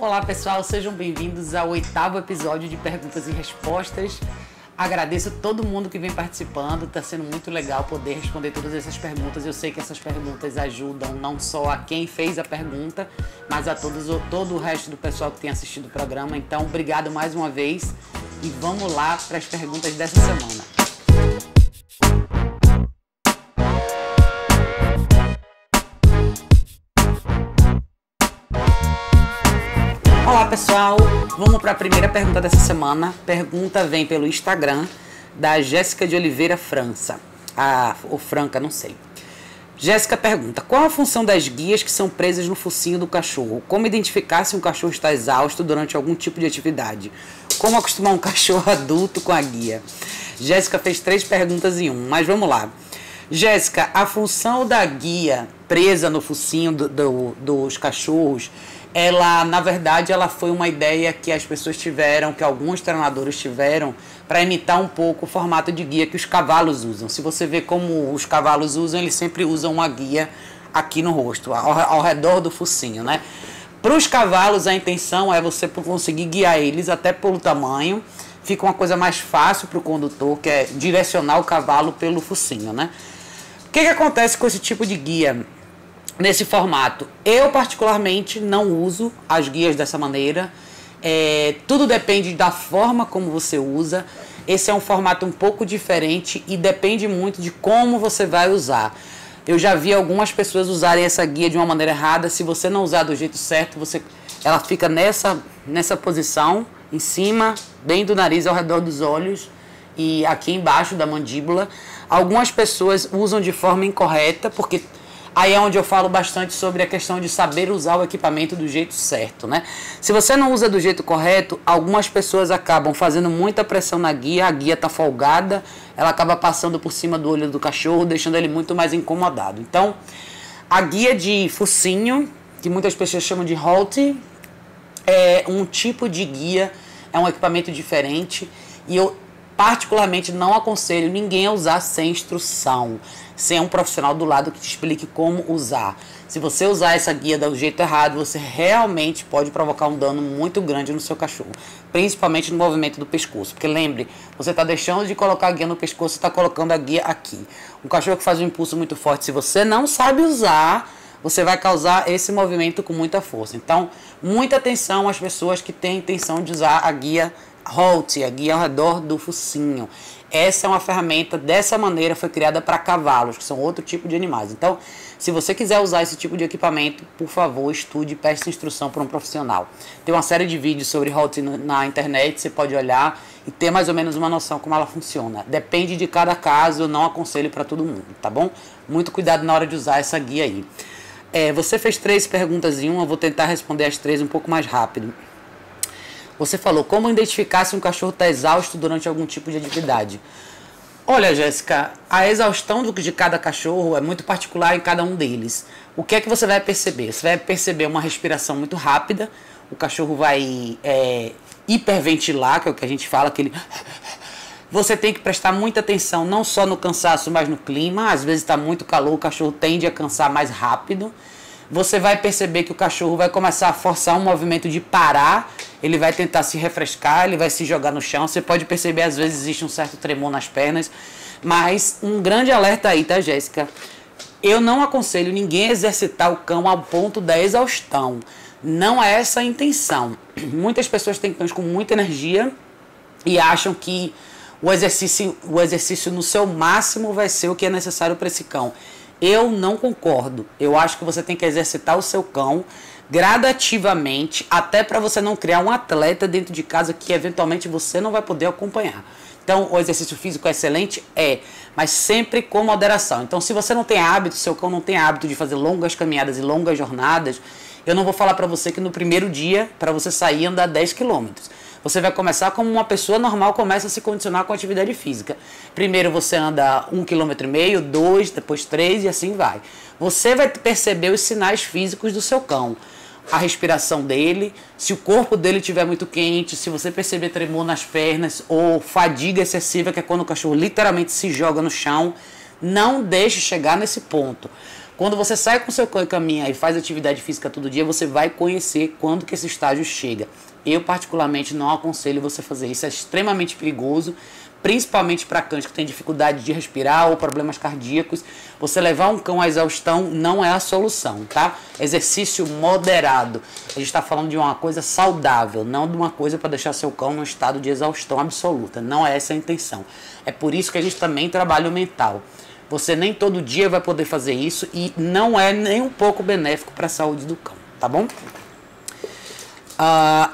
Olá pessoal, sejam bem-vindos ao 8º episódio de Perguntas e Respostas. Agradeço a todo mundo que vem participando, está sendo muito legal poder responder todas essas perguntas. Eu sei que essas perguntas ajudam não só a quem fez a pergunta, mas a todo o resto do pessoal que tem assistido o programa. Então, obrigado mais uma vez e vamos lá para as perguntas dessa semana. Olá pessoal, vamos para a primeira pergunta dessa semana. Pergunta vem pelo Instagram da Jéssica de Oliveira França, ou Franca, não sei. Jéssica pergunta: qual a função das guias que são presas no focinho do cachorro? Como identificar se um cachorro está exausto durante algum tipo de atividade? Como acostumar um cachorro adulto com a guia? Jéssica fez 3 perguntas em 1, mas vamos lá. Jéssica, a função da guia presa no focinho dos cachorros, ela, na verdade, ela foi uma ideia que as pessoas tiveram, que alguns treinadores tiveram, para imitar um pouco o formato de guia que os cavalos usam. Se você vê como os cavalos usam, eles sempre usam uma guia aqui no rosto, ao redor do focinho, né? Para os cavalos, a intenção é você conseguir guiar eles até pelo tamanho. Fica uma coisa mais fácil para o condutor, que é direcionar o cavalo pelo focinho, né? O que acontece com esse tipo de guia nesse formato? Eu particularmente não uso as guias dessa maneira. Tudo depende da forma como você usa. Esse é um formato um pouco diferente e depende muito de como você vai usar. Eu já vi algumas pessoas usarem essa guia de uma maneira errada. Se você não usar do jeito certo, ela fica nessa posição, em cima, bem do nariz, ao redor dos olhos e aqui embaixo da mandíbula. Algumas pessoas usam de forma incorreta, porque aí é onde eu falo bastante sobre a questão de saber usar o equipamento do jeito certo, né? Se você não usa do jeito correto, algumas pessoas acabam fazendo muita pressão na guia, a guia tá folgada, ela acaba passando por cima do olho do cachorro, deixando ele muito mais incomodado. Então, a guia de focinho, que muitas pessoas chamam de halter, é um tipo de guia, é um equipamento diferente, e eu particularmente não aconselho ninguém a usar sem instrução, sem um profissional do lado que te explique como usar. Se você usar essa guia do jeito errado, você realmente pode provocar um dano muito grande no seu cachorro, principalmente no movimento do pescoço, porque lembre, você está deixando de colocar a guia no pescoço, você está colocando a guia aqui. Um cachorro que faz um impulso muito forte, se você não sabe usar, você vai causar esse movimento com muita força. Então, muita atenção às pessoas que têm intenção de usar a guia halter, a guia ao redor do focinho. Essa é uma ferramenta, dessa maneira, foi criada para cavalos, que são outro tipo de animais. Então, se você quiser usar esse tipo de equipamento, por favor, estude e peça instrução para um profissional. Tem uma série de vídeos sobre halter na internet, você pode olhar e ter mais ou menos uma noção como ela funciona. Depende de cada caso, eu não aconselho para todo mundo, tá bom? Muito cuidado na hora de usar essa guia aí. Você fez 3 perguntas em 1, eu vou tentar responder as 3 um pouco mais rápido. Você falou, como identificar se um cachorro está exausto durante algum tipo de atividade? Olha, Jéssica, a exaustão de cada cachorro é muito particular em cada um deles. O que é que você vai perceber? Você vai perceber uma respiração muito rápida, o cachorro vai hiperventilar, que é o que a gente fala, aquele... Você tem que prestar muita atenção, não só no cansaço, mas no clima. Às vezes está muito calor, o cachorro tende a cansar mais rápido. Você vai perceber que o cachorro vai começar a forçar um movimento de parar, ele vai tentar se refrescar, ele vai se jogar no chão. Você pode perceber, às vezes, existe um certo tremor nas pernas. Mas um grande alerta aí, tá, Jéssica? Eu não aconselho ninguém a exercitar o cão ao ponto da exaustão. Não é essa a intenção. Muitas pessoas têm cães com muita energia e acham que o exercício no seu máximo vai ser o que é necessário para esse cão. Eu não concordo. Eu acho que você tem que exercitar o seu cão gradativamente, até para você não criar um atleta dentro de casa que eventualmente você não vai poder acompanhar. Então, o exercício físico é excelente? Mas sempre com moderação. Então, se você não tem hábito, seu cão não tem hábito de fazer longas caminhadas e longas jornadas, eu não vou falar para você que no primeiro dia, para você sair e andar 10 quilômetros. Você vai começar como uma pessoa normal começa a se condicionar com atividade física. Primeiro você anda 1,5 km, 2, depois 3 e assim vai. Você vai perceber os sinais físicos do seu cão. A respiração dele, se o corpo dele estiver muito quente, se você perceber tremor nas pernas ou fadiga excessiva, que é quando o cachorro literalmente se joga no chão, não deixe chegar nesse ponto. Quando você sai com o seu cão e caminha e faz atividade física todo dia, você vai conhecer quando que esse estágio chega. Eu, particularmente, não aconselho você fazer isso. É extremamente perigoso, principalmente para cães que têm dificuldade de respirar ou problemas cardíacos. Você levar um cão à exaustão não é a solução, tá? Exercício moderado. A gente está falando de uma coisa saudável, não de uma coisa para deixar seu cão num estado de exaustão absoluta. Não é essa a intenção. É por isso que a gente também trabalha o mental. Você nem todo dia vai poder fazer isso e não é nem um pouco benéfico para a saúde do cão, tá bom?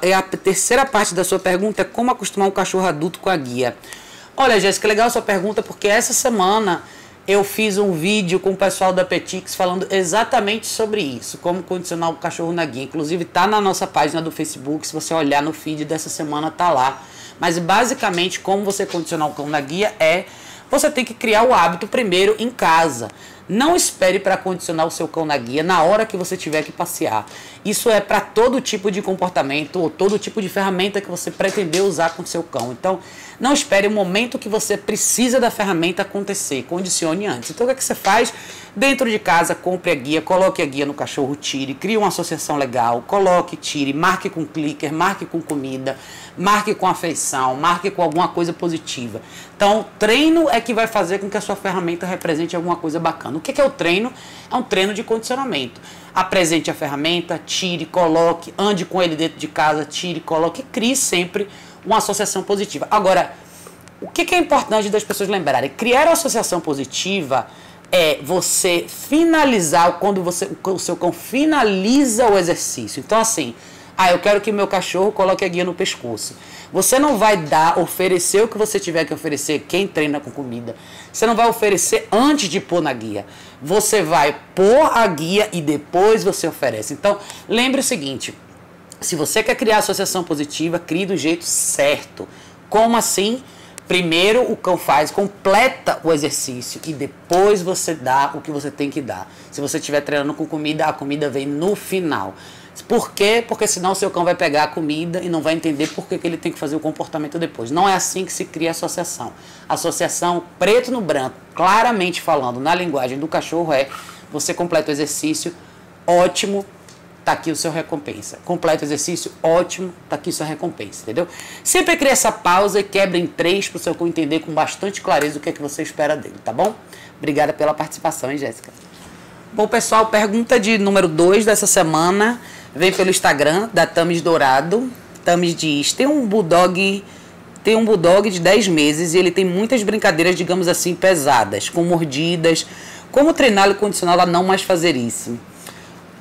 E a terceira parte da sua pergunta é como acostumar um cachorro adulto com a guia. Olha, Jéssica, legal a sua pergunta, porque essa semana eu fiz um vídeo com o pessoal da Petix falando exatamente sobre isso, como condicionar o cachorro na guia. Inclusive tá na nossa página do Facebook, se você olhar no feed dessa semana tá lá. Mas basicamente como você condicionar o cão na guia é... Você tem que criar o hábito primeiro em casa. Não espere para condicionar o seu cão na guia na hora que você tiver que passear. Isso é para todo tipo de comportamento ou todo tipo de ferramenta que você pretender usar com o seu cão. Então, não espere o momento que você precisa da ferramenta acontecer. Condicione antes. Então, o que é que você faz? Dentro de casa, compre a guia, coloque a guia no cachorro, tire, crie uma associação legal, coloque, tire, marque com clicker, marque com comida, marque com afeição, marque com alguma coisa positiva. Então, treino é que vai fazer com que a sua ferramenta represente alguma coisa bacana. O que é o treino? É um treino de condicionamento. Apresente a ferramenta, tire, coloque, ande com ele dentro de casa, tire, coloque, crie sempre uma associação positiva. Agora, o que é importante das pessoas lembrarem? Criar a associação positiva é você finalizar, quando o seu cão finaliza o exercício. Então, assim, eu quero que meu cachorro coloque a guia no pescoço. Você não vai oferecer o que você tiver que oferecer, quem treina com comida. Você não vai oferecer antes de pôr na guia. Você vai pôr a guia e depois você oferece. Então, lembre o seguinte, se você quer criar associação positiva, crie do jeito certo. Como assim? Primeiro o cão completa o exercício e depois você dá o que você tem que dar. Se você estiver treinando com comida, a comida vem no final. Por quê? Porque senão o seu cão vai pegar a comida e não vai entender por que ele tem que fazer o comportamento depois. Não é assim que se cria associação. Associação preto no branco, claramente falando na linguagem do cachorro você completa o exercício, ótimo, tá aqui o seu recompensa. Completa o exercício, ótimo, tá aqui sua recompensa, entendeu? Sempre cria essa pausa e quebra em 3 para o seu cão entender com bastante clareza o que é que você espera dele, tá bom? Obrigada pela participação, hein, Jéssica? Bom, pessoal, pergunta de número 2 dessa semana vem pelo Instagram da Tamis Dourado. Tamis diz, tem um bulldog de 10 meses e ele tem muitas brincadeiras, digamos assim, pesadas, com mordidas. Como treiná-lo e condicioná-lo a não mais fazer isso?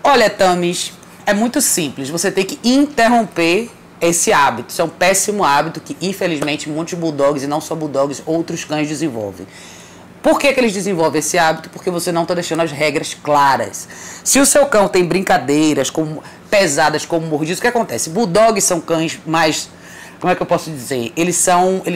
Olha, Tamis, é muito simples. Você tem que interromper esse hábito. Isso é um péssimo hábito que, infelizmente, muitos bulldogs, e não só bulldogs, outros cães desenvolvem. Por que eles desenvolvem esse hábito? Porque você não está deixando as regras claras. Se o seu cão tem brincadeiras pesadas como mordidas, o que acontece? Bulldogs são cães mais... Como é que eu posso dizer? Eles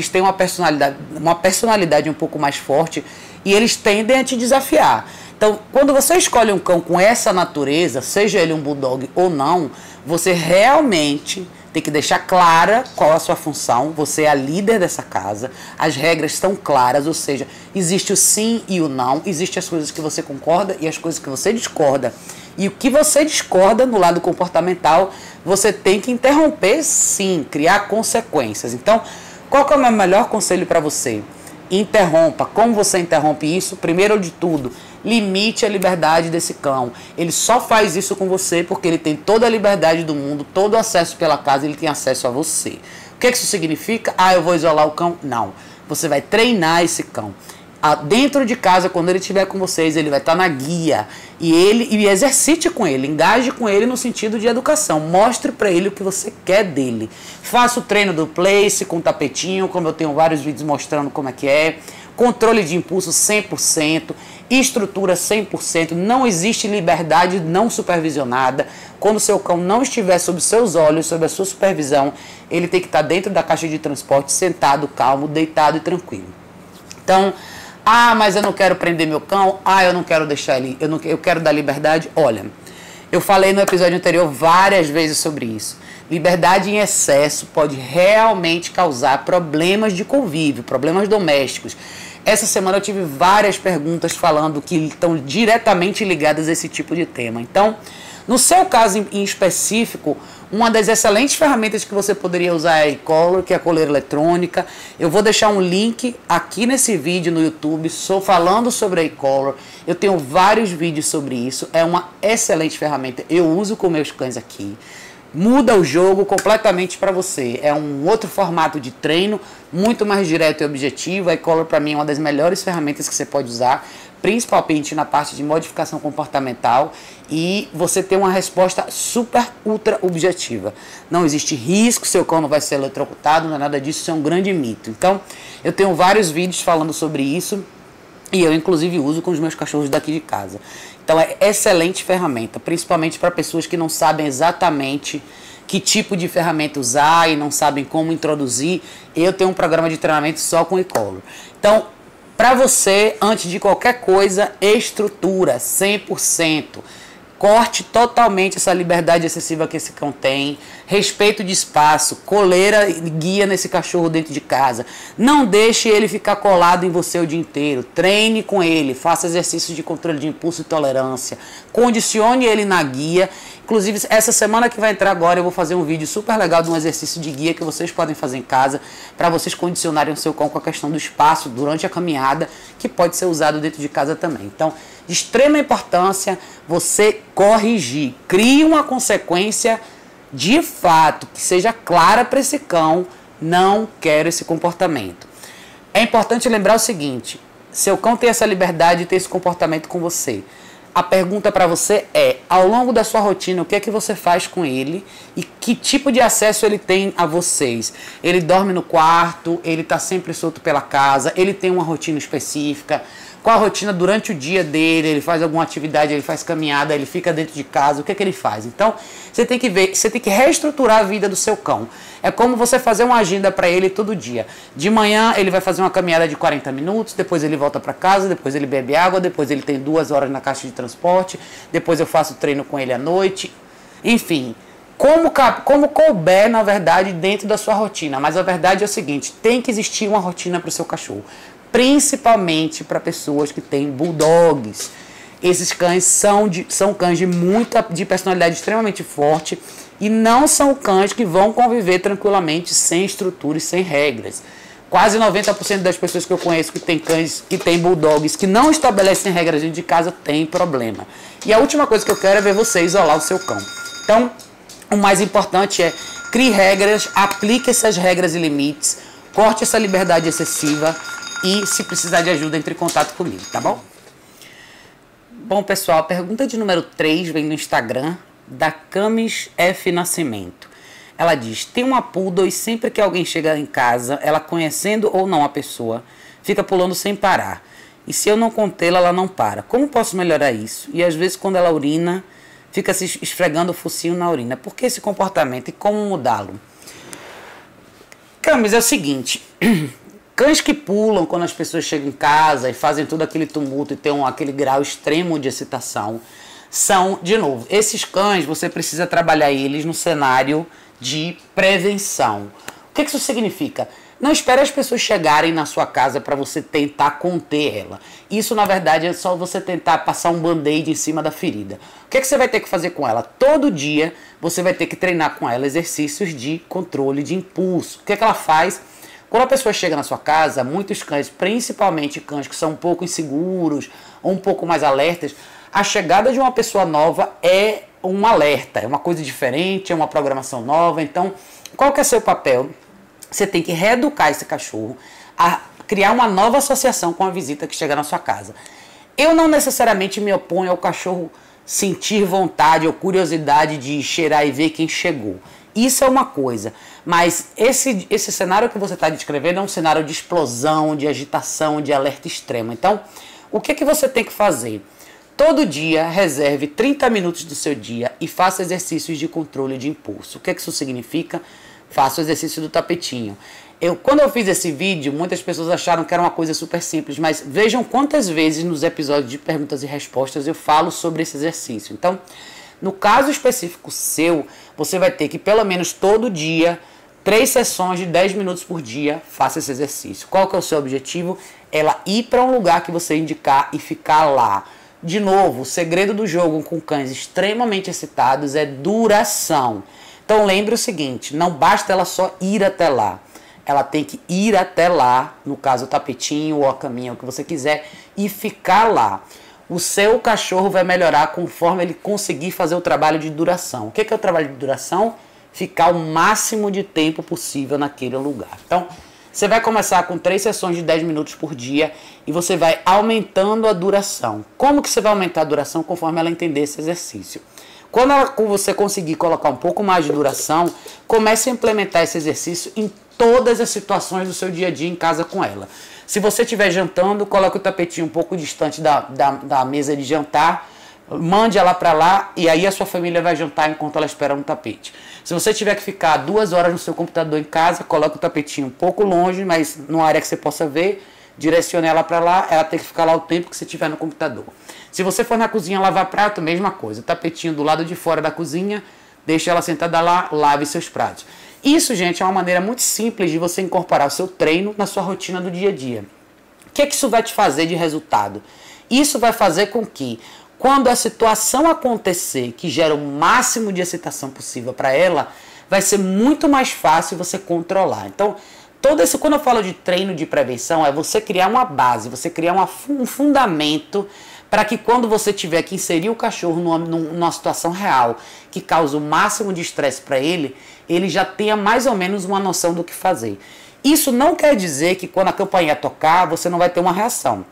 têm uma personalidade um pouco mais forte e eles tendem a te desafiar. Então, quando você escolhe um cão com essa natureza, seja ele um bulldog ou não, você realmente tem que deixar clara qual a sua função. Você é a líder dessa casa, as regras estão claras, ou seja, existe o sim e o não, existem as coisas que você concorda e as coisas que você discorda. E o que você discorda no lado comportamental, você tem que interromper sim, criar consequências. Então, qual que é o meu melhor conselho para você? Interrompa. Como você interrompe isso? Primeiro de tudo, limite a liberdade desse cão. Ele só faz isso com você porque ele tem toda a liberdade do mundo, todo o acesso pela casa, ele tem acesso a você. O que isso significa? Eu vou isolar o cão? Não. Você vai treinar esse cão. Dentro de casa, quando ele estiver com vocês, ele vai estar na guia. E exercite com ele, engaje com ele no sentido de educação. Mostre para ele o que você quer dele. Faça o treino do place com tapetinho, como eu tenho vários vídeos mostrando como é que é. Controle de impulso 100%, estrutura 100%. Não existe liberdade não supervisionada. Quando seu cão não estiver sob seus olhos, sob a sua supervisão, ele tem que estar dentro da caixa de transporte, sentado, calmo, deitado e tranquilo. Então... mas eu não quero prender meu cão, eu não quero deixar ele, eu quero dar liberdade. Olha, eu falei no episódio anterior várias vezes sobre isso. Liberdade em excesso pode realmente causar problemas de convívio, problemas domésticos. Essa semana eu tive várias perguntas falando que estão diretamente ligadas a esse tipo de tema. Então, no seu caso em específico, uma das excelentes ferramentas que você poderia usar é a eColor, que é a coleira eletrônica. Eu vou deixar um link aqui nesse vídeo no YouTube, falando sobre a eColor. Eu tenho vários vídeos sobre isso, é uma excelente ferramenta. Eu uso com meus cães aqui. Muda o jogo completamente para você. É um outro formato de treino, muito mais direto e objetivo. A eColor para mim é uma das melhores ferramentas que você pode usar, principalmente na parte de modificação comportamental, e você tem uma resposta super ultra objetiva. Não existe risco, seu cão não vai ser eletrocutado, não é nada disso, isso é um grande mito. Então, eu tenho vários vídeos falando sobre isso, e eu inclusive uso com os meus cachorros daqui de casa. Então é excelente ferramenta, principalmente para pessoas que não sabem exatamente que tipo de ferramenta usar e não sabem como introduzir. Eu tenho um programa de treinamento só com eColor. Então, para você, antes de qualquer coisa, estrutura 100%. Corte totalmente essa liberdade excessiva que esse cão tem. Respeito de espaço, coleira e guia nesse cachorro dentro de casa. Não deixe ele ficar colado em você o dia inteiro. Treine com ele, faça exercícios de controle de impulso e tolerância. Condicione ele na guia. Inclusive, essa semana que vai entrar agora, eu vou fazer um vídeo super legal de um exercício de guia que vocês podem fazer em casa para vocês condicionarem o seu cão com a questão do espaço durante a caminhada, que pode ser usado dentro de casa também. Então, de extrema importância você corrigir. Crie uma consequência de fato, que seja clara para esse cão. Não quero esse comportamento. É importante lembrar o seguinte: seu cão tem essa liberdade de ter esse comportamento com você. A pergunta para você é, ao longo da sua rotina, o que é que você faz com ele e que tipo de acesso ele tem a vocês? Ele dorme no quarto, ele está sempre solto pela casa, ele tem uma rotina específica? Qual a rotina durante o dia dele? Ele faz alguma atividade, ele faz caminhada, ele fica dentro de casa, o que é que ele faz? Então, você tem que ver, você tem que reestruturar a vida do seu cão. É como você fazer uma agenda para ele todo dia. De manhã ele vai fazer uma caminhada de 40 minutos, depois ele volta para casa, depois ele bebe água, depois ele tem 2 horas na caixa de transporte, depois eu faço treino com ele à noite. Enfim, como couber, na verdade, dentro da sua rotina. Mas a verdade é o seguinte, tem que existir uma rotina para o seu cachorro. Principalmente para pessoas que têm bulldogs. Esses cães são cães de personalidade extremamente forte e não são cães que vão conviver tranquilamente sem estrutura e sem regras. Quase 90% das pessoas que eu conheço que têm cães, que têm bulldogs, que não estabelecem regras dentro de casa, tem problema. E a última coisa que eu quero é ver você isolar o seu cão. Então, o mais importante é crie regras, aplique essas regras e limites, corte essa liberdade excessiva. E se precisar de ajuda, entre em contato comigo, tá bom? Bom, pessoal, a pergunta de número 3 vem no Instagram, da Camis F. Nascimento. Ela diz, tem uma poodle e sempre que alguém chega em casa, ela conhecendo ou não a pessoa, fica pulando sem parar. E se eu não contê-la, ela não para. Como posso melhorar isso? E às vezes quando ela urina, fica se esfregando o focinho na urina. Por que esse comportamento e como mudá-lo? Camis, é o seguinte... Cães que pulam quando as pessoas chegam em casa e fazem todo aquele tumulto e tem aquele grau extremo de excitação, são, de novo, esses cães você precisa trabalhar eles no cenário de prevenção. O que isso significa? Não espere as pessoas chegarem na sua casa para você tentar conter ela. Isso, na verdade, é só você tentar passar um band-aid em cima da ferida. O que você vai ter que fazer com ela? Todo dia você vai ter que treinar com ela exercícios de controle de impulso. O que ela faz? Quando a pessoa chega na sua casa, muitos cães, principalmente cães que são um pouco inseguros ou um pouco mais alertas, a chegada de uma pessoa nova é um alerta, é uma coisa diferente, é uma programação nova. Então, qual que é o seu papel? Você tem que reeducar esse cachorro a criar uma nova associação com a visita que chega na sua casa. Eu não necessariamente me oponho ao cachorro sentir vontade ou curiosidade de cheirar e ver quem chegou. Isso é uma coisa, mas esse cenário que você está descrevendo é um cenário de explosão, de agitação, de alerta extremo. Então, o que você tem que fazer? Todo dia, reserve 30 minutos do seu dia e faça exercícios de controle de impulso. O que isso significa? Faça o exercício do tapetinho. Quando eu fiz esse vídeo, muitas pessoas acharam que era uma coisa super simples, mas vejam quantas vezes nos episódios de perguntas e respostas eu falo sobre esse exercício. Então, no caso específico seu, você vai ter que pelo menos todo dia 3 sessões de 10 minutos por dia, faça esse exercício. Qual que é o seu objetivo? Ela ir para um lugar que você indicar e ficar lá. De novo, o segredo do jogo com cães extremamente excitados é duração. Então lembre o seguinte, não basta ela só ir até lá. Ela tem que ir até lá, no caso o tapetinho ou a caminha, o que você quiser, e ficar lá. O seu cachorro vai melhorar conforme ele conseguir fazer o trabalho de duração. O que é o trabalho de duração? Ficar o máximo de tempo possível naquele lugar. Então, você vai começar com 3 sessões de 10 minutos por dia e você vai aumentando a duração. Como que você vai aumentar a duração? Conforme ela entender esse exercício. Quando você conseguir colocar um pouco mais de duração, comece a implementar esse exercício em todas as situações do seu dia a dia em casa com ela. Se você estiver jantando, coloque o tapetinho um pouco distante da mesa de jantar, mande ela para lá e aí a sua família vai jantar enquanto ela espera um tapete. Se você tiver que ficar 2 horas no seu computador em casa, coloque o tapetinho um pouco longe, mas numa área que você possa ver, direcione ela para lá, ela tem que ficar lá o tempo que você estiver no computador. Se você for na cozinha lavar prato, mesma coisa, o tapetinho do lado de fora da cozinha, deixe ela sentada lá, lave seus pratos. Isso, gente, é uma maneira muito simples de você incorporar o seu treino na sua rotina do dia a dia. O que isso vai te fazer de resultado? Isso vai fazer com que, quando a situação acontecer, que gera o máximo de excitação possível para ela, vai ser muito mais fácil você controlar. Então, quando eu falo de treino de prevenção, é você criar uma base, você criar um fundamento para que quando você tiver que inserir o cachorro numa situação real que causa o máximo de estresse para ele já tenha mais ou menos uma noção do que fazer. Isso não quer dizer que quando a campainha tocar, você não vai ter uma reação.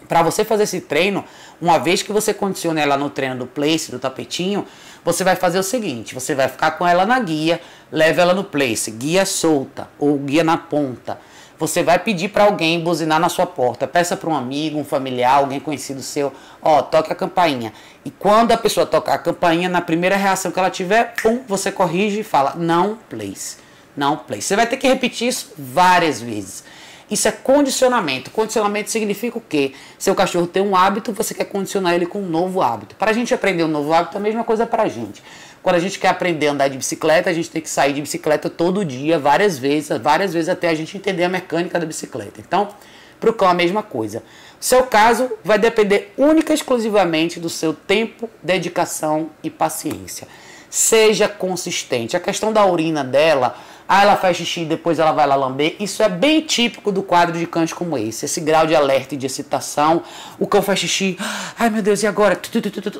Para você fazer esse treino, uma vez que você condiciona ela no treino do place, do tapetinho, você vai fazer o seguinte, você vai ficar com ela na guia, leva ela no place, guia solta ou guia na ponta. Você vai pedir para alguém buzinar na sua porta, peça para um amigo, um familiar, alguém conhecido seu, toque a campainha. E quando a pessoa tocar a campainha, na primeira reação que ela tiver, pum, você corrige e fala, não place, não place. Você vai ter que repetir isso várias vezes. Isso é condicionamento. Condicionamento significa o quê? Seu cachorro tem um hábito, você quer condicionar ele com um novo hábito. Para a gente aprender um novo hábito, é a mesma coisa para a gente. Quando a gente quer aprender a andar de bicicleta, a gente tem que sair de bicicleta todo dia, várias vezes até a gente entender a mecânica da bicicleta. Então, para o cão a mesma coisa. O seu caso vai depender única e exclusivamente do seu tempo, dedicação e paciência. Seja consistente. A questão da urina dela, ela faz xixi e depois ela vai lá lamber, isso é bem típico do quadro de cães como esse grau de alerta e de excitação, o cão faz xixi, ai meu Deus, e agora?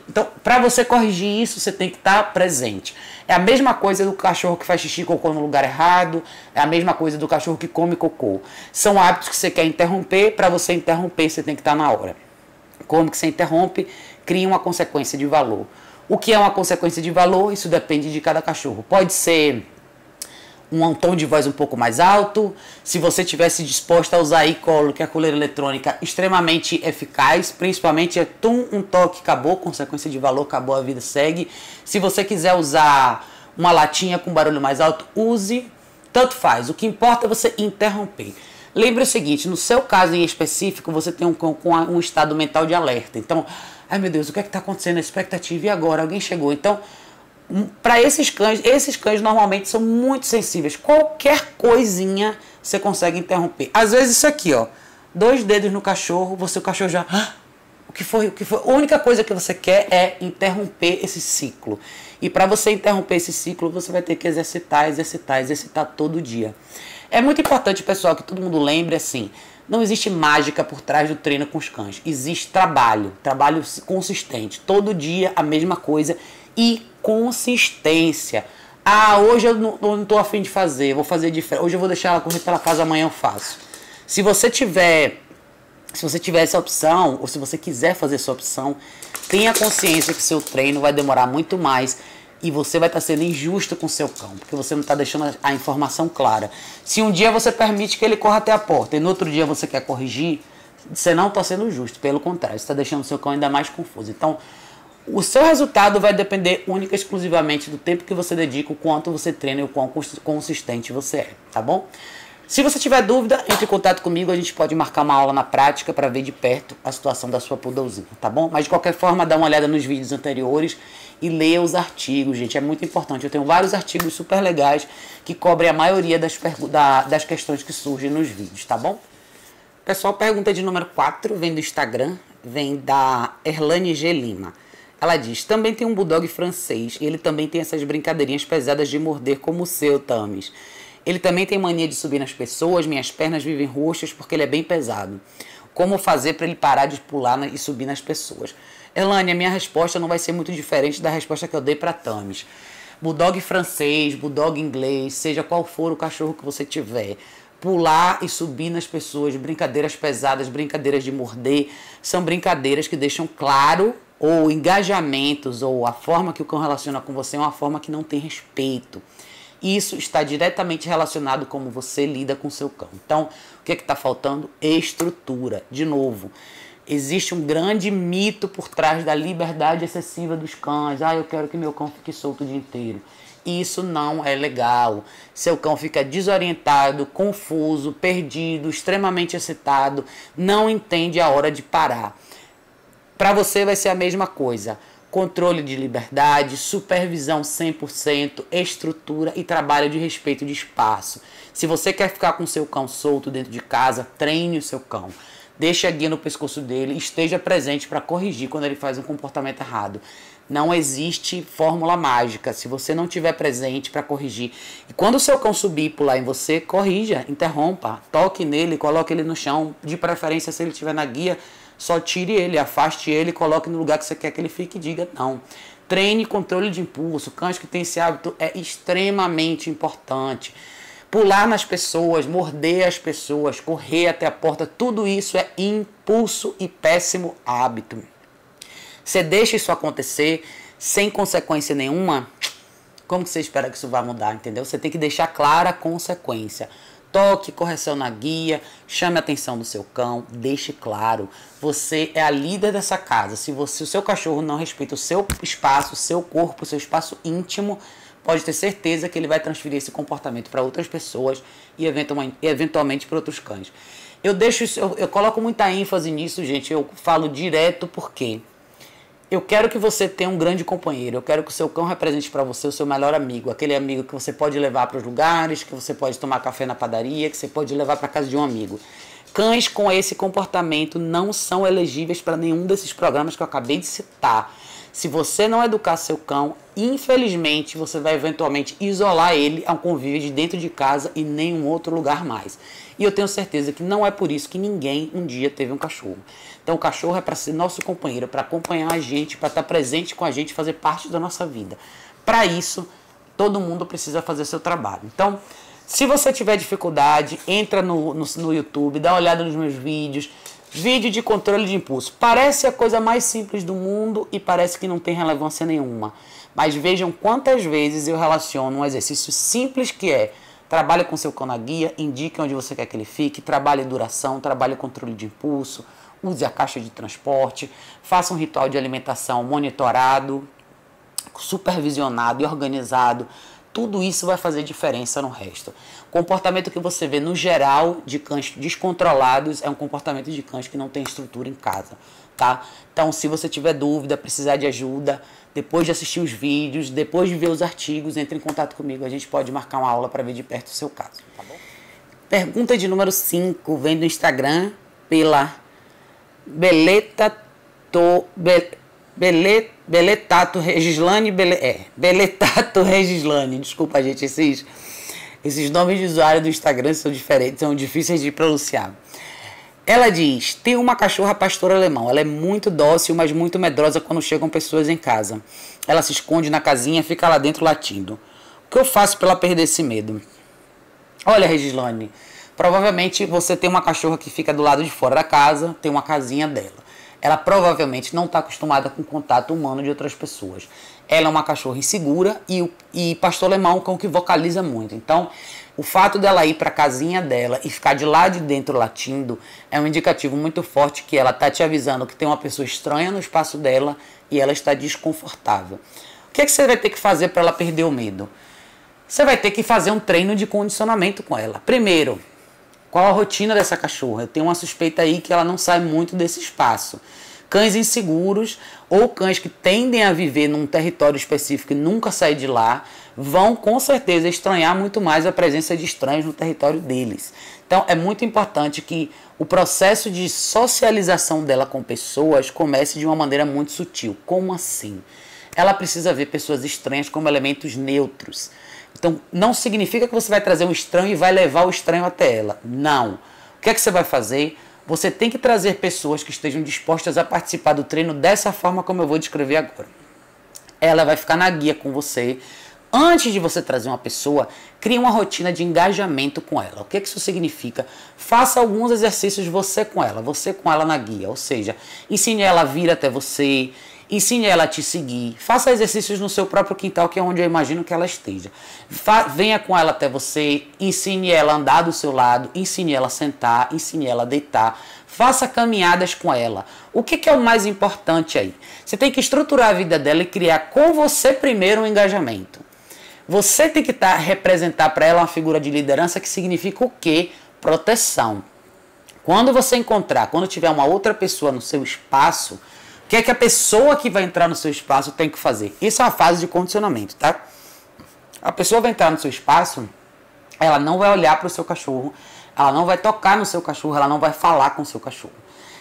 Então, para você corrigir isso, você tem que estar presente. É a mesma coisa do cachorro que faz xixi e cocô no lugar errado, é a mesma coisa do cachorro que come cocô. São hábitos que você quer interromper, para você interromper você tem que estar na hora. Como que você interrompe? Cria uma consequência de valor. O que é uma consequência de valor? Isso depende de cada cachorro. Pode ser um tom de voz um pouco mais alto, se você tivesse disposta a usar a e-collar, que é a coleira eletrônica, extremamente eficaz, principalmente é um toque, acabou, consequência de valor, acabou, a vida segue. Se você quiser usar uma latinha com barulho mais alto, use, tanto faz, o que importa é você interromper. Lembre o seguinte, no seu caso em específico, você tem um estado mental de alerta, então, ai meu Deus, o que é que está acontecendo, a expectativa, e agora, alguém chegou, então, para esses cães normalmente são muito sensíveis. Qualquer coisinha você consegue interromper. Às vezes isso aqui, 2 dedos no cachorro, o cachorro já... O que foi? A única coisa que você quer é interromper esse ciclo. E para você interromper esse ciclo, você vai ter que exercitar todo dia. É muito importante, pessoal, que todo mundo lembre assim, não existe mágica por trás do treino com os cães. Existe trabalho consistente. Todo dia a mesma coisa e consistência. Hoje eu não estou a fim de fazer, vou fazer diferente. Hoje eu vou deixar ela correr pela casa, amanhã eu faço. Se você tiver essa opção, ou se você quiser fazer essa opção, tenha consciência que seu treino vai demorar muito mais e você vai estar sendo injusto com o seu cão, porque você não está deixando a informação clara. Se um dia você permite que ele corra até a porta e no outro dia você quer corrigir, você não está sendo justo, pelo contrário, você está deixando o seu cão ainda mais confuso. Então, o seu resultado vai depender única e exclusivamente do tempo que você dedica, o quanto você treina e o quão consistente você é, tá bom? Se você tiver dúvida, entre em contato comigo, a gente pode marcar uma aula na prática para ver de perto a situação da sua poodlezinha, tá bom? Mas de qualquer forma, dá uma olhada nos vídeos anteriores e leia os artigos, gente, é muito importante. Eu tenho vários artigos super legais que cobrem a maioria das questões que surgem nos vídeos, tá bom? Pessoal, pergunta de número 4, vem do Instagram, vem da Erlane G. Lima. Ela diz, também tem um bulldog francês e ele também tem essas brincadeirinhas pesadas de morder como o seu, Tamis. Ele também tem mania de subir nas pessoas, minhas pernas vivem roxas porque ele é bem pesado. Como fazer para ele parar de pular e subir nas pessoas? Erlane, a minha resposta não vai ser muito diferente da resposta que eu dei para Tamis. Bulldog francês, bulldog inglês, seja qual for o cachorro que você tiver, pular e subir nas pessoas, brincadeiras pesadas, brincadeiras de morder, são brincadeiras que deixam claro, ou engajamentos, ou a forma que o cão relaciona com você é uma forma que não tem respeito. Isso está diretamente relacionado com como você lida com o seu cão. Então, o que é que está faltando? Estrutura. De novo, existe um grande mito por trás da liberdade excessiva dos cães. Ah, eu quero que meu cão fique solto o dia inteiro. Isso não é legal. Seu cão fica desorientado, confuso, perdido, extremamente excitado, não entende a hora de parar. Para você vai ser a mesma coisa. Controle de liberdade, supervisão 100%, estrutura e trabalho de respeito de espaço. Se você quer ficar com seu cão solto dentro de casa, treine o seu cão. Deixe a guia no pescoço dele, esteja presente para corrigir quando ele faz um comportamento errado. Não existe fórmula mágica. Se você não estiver presente para corrigir. E quando o seu cão subir e pular em você, corrija, interrompa, toque nele, coloque ele no chão. De preferência, se ele estiver na guia, só tire ele, afaste ele, coloque no lugar que você quer que ele fique e diga não. Treine controle de impulso. Cães que têm esse hábito é extremamente importante. Pular nas pessoas, morder as pessoas, correr até a porta, tudo isso é impulso e péssimo hábito. Você deixa isso acontecer sem consequência nenhuma, como que você espera que isso vá mudar, entendeu? Você tem que deixar clara a consequência. Toque, correção na guia, chame a atenção do seu cão, deixe claro. Você é a líder dessa casa. Se o seu cachorro não respeita o seu espaço, o seu corpo, o seu espaço íntimo, pode ter certeza que ele vai transferir esse comportamento para outras pessoas e eventualmente para outros cães. Eu coloco muita ênfase nisso, gente. Eu falo direto porque eu quero que você tenha um grande companheiro. Eu quero que o seu cão represente para você o seu melhor amigo. Aquele amigo que você pode levar para os lugares, que você pode tomar café na padaria, que você pode levar para casa de um amigo. Cães com esse comportamento não são elegíveis para nenhum desses programas que eu acabei de citar. Se você não educar seu cão, infelizmente você vai eventualmente isolar ele a um convívio de dentro de casa e nenhum outro lugar mais. E eu tenho certeza que não é por isso que ninguém um dia teve um cachorro. Então o cachorro é para ser nosso companheiro, para acompanhar a gente, para estar presente com a gente, fazer parte da nossa vida. Para isso, todo mundo precisa fazer seu trabalho. Então, se você tiver dificuldade, entra no YouTube, dá uma olhada nos meus vídeos. Vídeo de controle de impulso. Parece a coisa mais simples do mundo e parece que não tem relevância nenhuma. Mas vejam quantas vezes eu relaciono um exercício simples que é: trabalhe com seu cão na guia, indique onde você quer que ele fique, trabalhe duração, trabalhe controle de impulso, use a caixa de transporte, faça um ritual de alimentação monitorado, supervisionado e organizado. Tudo isso vai fazer diferença no resto. O comportamento que você vê no geral de cães descontrolados é um comportamento de cães que não tem estrutura em casa, tá? Então, se você tiver dúvida, precisar de ajuda, depois de assistir os vídeos, depois de ver os artigos, entre em contato comigo. A gente pode marcar uma aula para ver de perto o seu caso, tá bom? Pergunta de número 5, vem do Instagram pela Beletato Regislane, Beletato Regislane, desculpa, gente, esses nomes de usuário do Instagram são diferentes, são difíceis de pronunciar. Ela diz: tem uma cachorra pastor alemão, ela é muito dócil, mas muito medrosa quando chegam pessoas em casa. Ela se esconde na casinha e fica lá dentro latindo. O que eu faço para ela perder esse medo? Olha, Regislane, provavelmente você tem uma cachorra que fica do lado de fora da casa, tem uma casinha dela. Ela provavelmente não está acostumada com o contato humano de outras pessoas. Ela é uma cachorra insegura e pastor alemão é um cão que vocaliza muito. Então, o fato dela ir para a casinha dela e ficar de lá de dentro latindo é um indicativo muito forte que ela está te avisando que tem uma pessoa estranha no espaço dela e ela está desconfortável. O que é que você vai ter que fazer para ela perder o medo? Você vai ter que fazer um treino de condicionamento com ela. Primeiro, Qual a rotina dessa cachorra? Eu tenho uma suspeita aí que ela não sai muito desse espaço. Cães inseguros ou cães que tendem a viver num território específico e nunca sair de lá, vão com certeza estranhar muito mais a presença de estranhos no território deles. Então é muito importante que o processo de socialização dela com pessoas comece de uma maneira muito sutil. Como assim? Ela precisa ver pessoas estranhas como elementos neutros. Então não significa que você vai trazer um estranho e vai levar o estranho até ela. Não. O que é que você vai fazer? Você tem que trazer pessoas que estejam dispostas a participar do treino dessa forma como eu vou descrever agora. Ela vai ficar na guia com você. Antes de você trazer uma pessoa, crie uma rotina de engajamento com ela. O que isso significa? Faça alguns exercícios você com ela na guia. Ou seja, ensine ela a vir até você, ensine ela a te seguir. Faça exercícios no seu próprio quintal, que é onde eu imagino que ela esteja. Venha com ela até você, ensine ela a andar do seu lado, ensine ela a sentar, ensine ela a deitar. Faça caminhadas com ela. O que é o mais importante aí? Você tem que estruturar a vida dela e criar com você primeiro um engajamento. Você tem que representar para ela uma figura de liderança que significa o quê? Proteção. Quando você encontrar, quando tiver uma outra pessoa no seu espaço, o que é que a pessoa que vai entrar no seu espaço tem que fazer? Isso é uma fase de condicionamento, tá? A pessoa vai entrar no seu espaço, ela não vai olhar para o seu cachorro, ela não vai tocar no seu cachorro, ela não vai falar com o seu cachorro.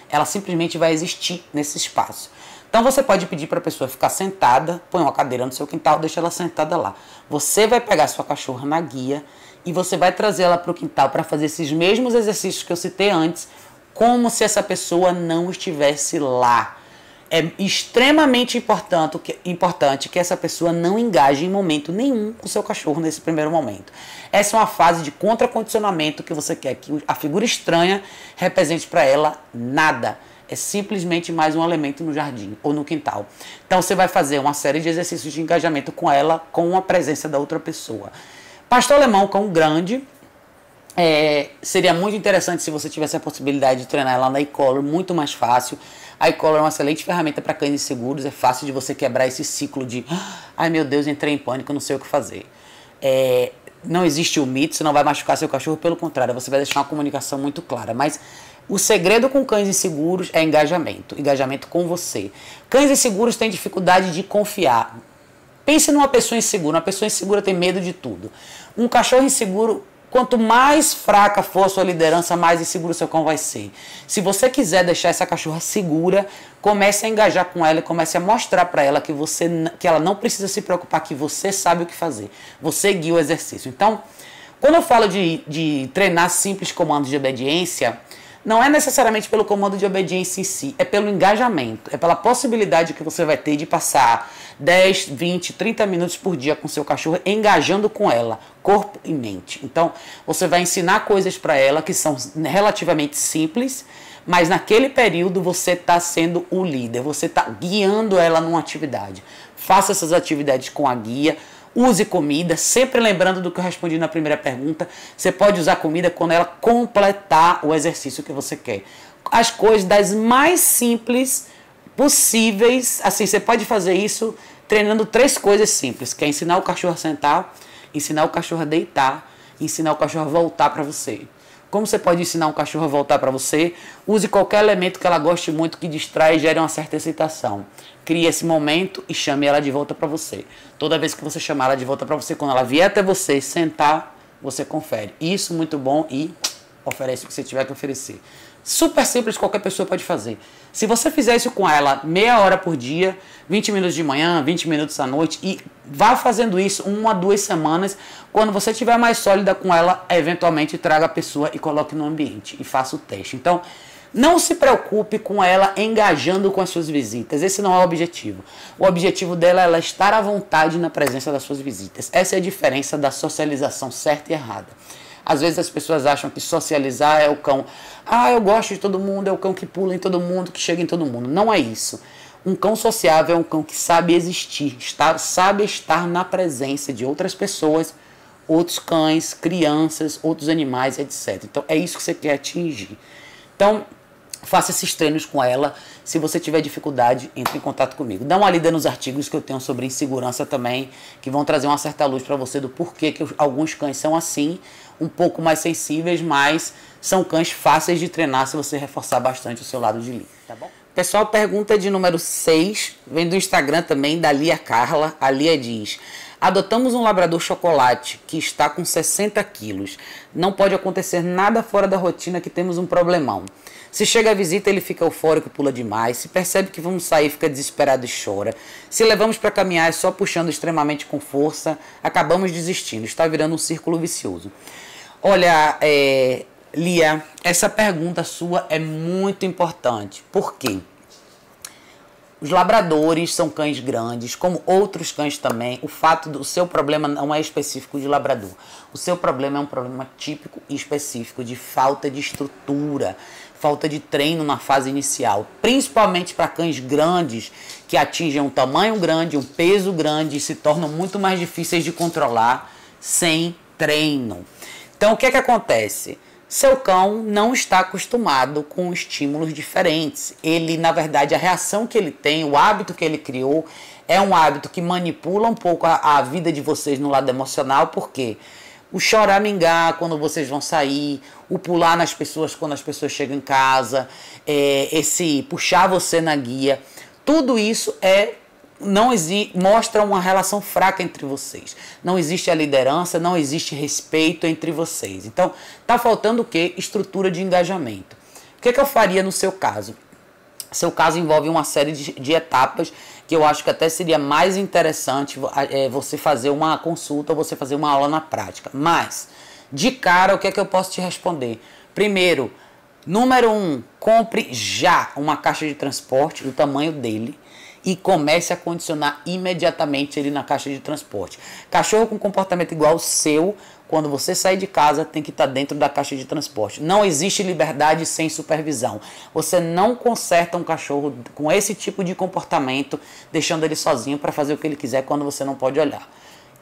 Ela simplesmente vai existir nesse espaço. Então você pode pedir para a pessoa ficar sentada, põe uma cadeira no seu quintal, deixa ela sentada lá. Você vai pegar a sua cachorra na guia e você vai trazer ela para o quintal para fazer esses mesmos exercícios que eu citei antes, como se essa pessoa não estivesse lá. É extremamente importante que essa pessoa não engaje em momento nenhum com o seu cachorro nesse primeiro momento. Essa é uma fase de contracondicionamento que você quer que a figura estranha represente para ela nada. É simplesmente mais um elemento no jardim ou no quintal. Então você vai fazer uma série de exercícios de engajamento com ela, com a presença da outra pessoa. Pastor alemão, cão grande, seria muito interessante se você tivesse a possibilidade de treinar ela na e-collar, muito mais fácil. A e-collar é uma excelente ferramenta para cães inseguros, é fácil de você quebrar esse ciclo de ai meu Deus, entrei em pânico, não sei o que fazer. Não existe o mito, você não vai machucar seu cachorro, pelo contrário, você vai deixar uma comunicação muito clara, mas o segredo com cães inseguros é engajamento com você. Cães inseguros têm dificuldade de confiar. Pense numa pessoa insegura. Uma pessoa insegura tem medo de tudo. Um cachorro inseguro, quanto mais fraca for a sua liderança, mais inseguro seu cão vai ser. Se você quiser deixar essa cachorra segura, comece a engajar com ela e comece a mostrar para ela que ela não precisa se preocupar, que você sabe o que fazer. Você guia o exercício. Então, quando eu falo de treinar simples comandos de obediência, não é necessariamente pelo comando de obediência em si, é pelo engajamento, é pela possibilidade que você vai ter de passar 10, 20, 30 minutos por dia com seu cachorro, engajando com ela, corpo e mente. Então, você vai ensinar coisas para ela que são relativamente simples, mas naquele período você está sendo o líder, você está guiando ela numa atividade. Faça essas atividades com a guia. Use comida, sempre lembrando do que eu respondi na primeira pergunta. Você pode usar comida quando ela completar o exercício que você quer. As coisas das mais simples possíveis, assim, você pode fazer isso treinando 3 coisas simples, que é ensinar o cachorro a sentar, ensinar o cachorro a deitar, ensinar o cachorro a voltar para você. Como você pode ensinar um cachorro a voltar para você? Use qualquer elemento que ela goste muito, que distrai e gere uma certa excitação. Crie esse momento e chame ela de volta para você. Toda vez que você chamar ela de volta para você, quando ela vier até você sentar, você confere. Isso muito bom e oferece o que você tiver que oferecer. Super simples, qualquer pessoa pode fazer. Se você fizer isso com ela meia hora por dia, 20 minutos de manhã, 20 minutos à noite, e vá fazendo isso 1 a 2 semanas, quando você estiver mais sólida com ela, eventualmente traga a pessoa e coloque no ambiente e faça o teste. Então, não se preocupe com ela engajando com as suas visitas. Esse não é o objetivo. O objetivo dela é ela estar à vontade na presença das suas visitas. Essa é a diferença da socialização certa e errada. Às vezes as pessoas acham que socializar é o cão. Eu gosto de todo mundo, é o cão que pula em todo mundo, que chega em todo mundo. Não é isso. Um cão sociável é um cão que sabe existir, sabe estar na presença de outras pessoas, outros cães, crianças, outros animais, etc. Então é isso que você quer atingir. Então, faça esses treinos com ela. Se você tiver dificuldade, entre em contato comigo. Dá uma lida nos artigos que eu tenho sobre insegurança também, que vão trazer uma certa luz para você do porquê que alguns cães são assim, um pouco mais sensíveis, mas são cães fáceis de treinar se você reforçar bastante o seu lado de livre, tá bom? Pessoal, pergunta de número 6, vem do Instagram também, da Lia Carla. A Lia diz: adotamos um labrador chocolate que está com 60 quilos. Não pode acontecer nada fora da rotina que temos um problemão. Se chega a visita, ele fica eufórico e pula demais. Se percebe que vamos sair, fica desesperado e chora. Se levamos para caminhar, é só puxando extremamente com força. Acabamos desistindo. Está virando um círculo vicioso. Olha, Lia, essa pergunta sua é muito importante. Por quê? Os labradores são cães grandes, como outros cães também. O fato do seu problema não é específico de labrador. O seu problema é um problema típico e específico de falta de estrutura, falta de treino na fase inicial, principalmente para cães grandes que atingem um tamanho grande, um peso grande e se tornam muito mais difíceis de controlar sem treino. Então, o que é que acontece? Seu cão não está acostumado com estímulos diferentes. Ele, na verdade, a reação que ele tem, o hábito que ele criou, é um hábito que manipula um pouco a vida de vocês no lado emocional, porque o choramingar quando vocês vão sair, o pular nas pessoas quando as pessoas chegam em casa, esse puxar você na guia, tudo isso mostra uma relação fraca entre vocês. Não existe a liderança, não existe respeito entre vocês. Então, tá faltando o quê? Estrutura de engajamento. O que eu faria no seu caso? Seu caso envolve uma série de etapas que eu acho que até seria mais interessante você fazer uma consulta, você fazer uma aula na prática. Mas, de cara, o que eu posso te responder? Primeiro, número 1, compre já uma caixa de transporte do tamanho dele e comece a condicionar imediatamente ele na caixa de transporte. Cachorro com comportamento igual ao seu, quando você sair de casa, tem que estar dentro da caixa de transporte. Não existe liberdade sem supervisão. Você não conserta um cachorro com esse tipo de comportamento, deixando ele sozinho para fazer o que ele quiser quando você não pode olhar.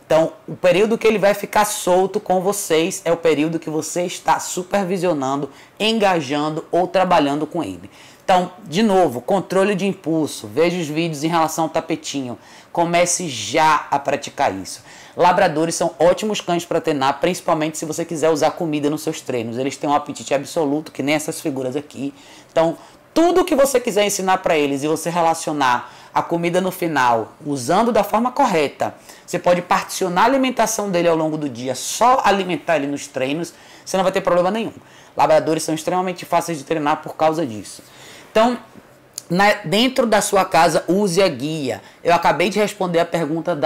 Então, o período que ele vai ficar solto com vocês é o período que você está supervisionando, engajando ou trabalhando com ele. Então, de novo, controle de impulso, veja os vídeos em relação ao tapetinho, comece já a praticar isso. Labradores são ótimos cães para treinar, principalmente se você quiser usar comida nos seus treinos. Eles têm um apetite absoluto, que nem essas figuras aqui. Então, tudo que você quiser ensinar para eles e você relacionar a comida no final, usando da forma correta, você pode particionar a alimentação dele ao longo do dia, só alimentar ele nos treinos, você não vai ter problema nenhum. Labradores são extremamente fáceis de treinar por causa disso. Então, dentro da sua casa, use a guia. Eu acabei de responder a pergunta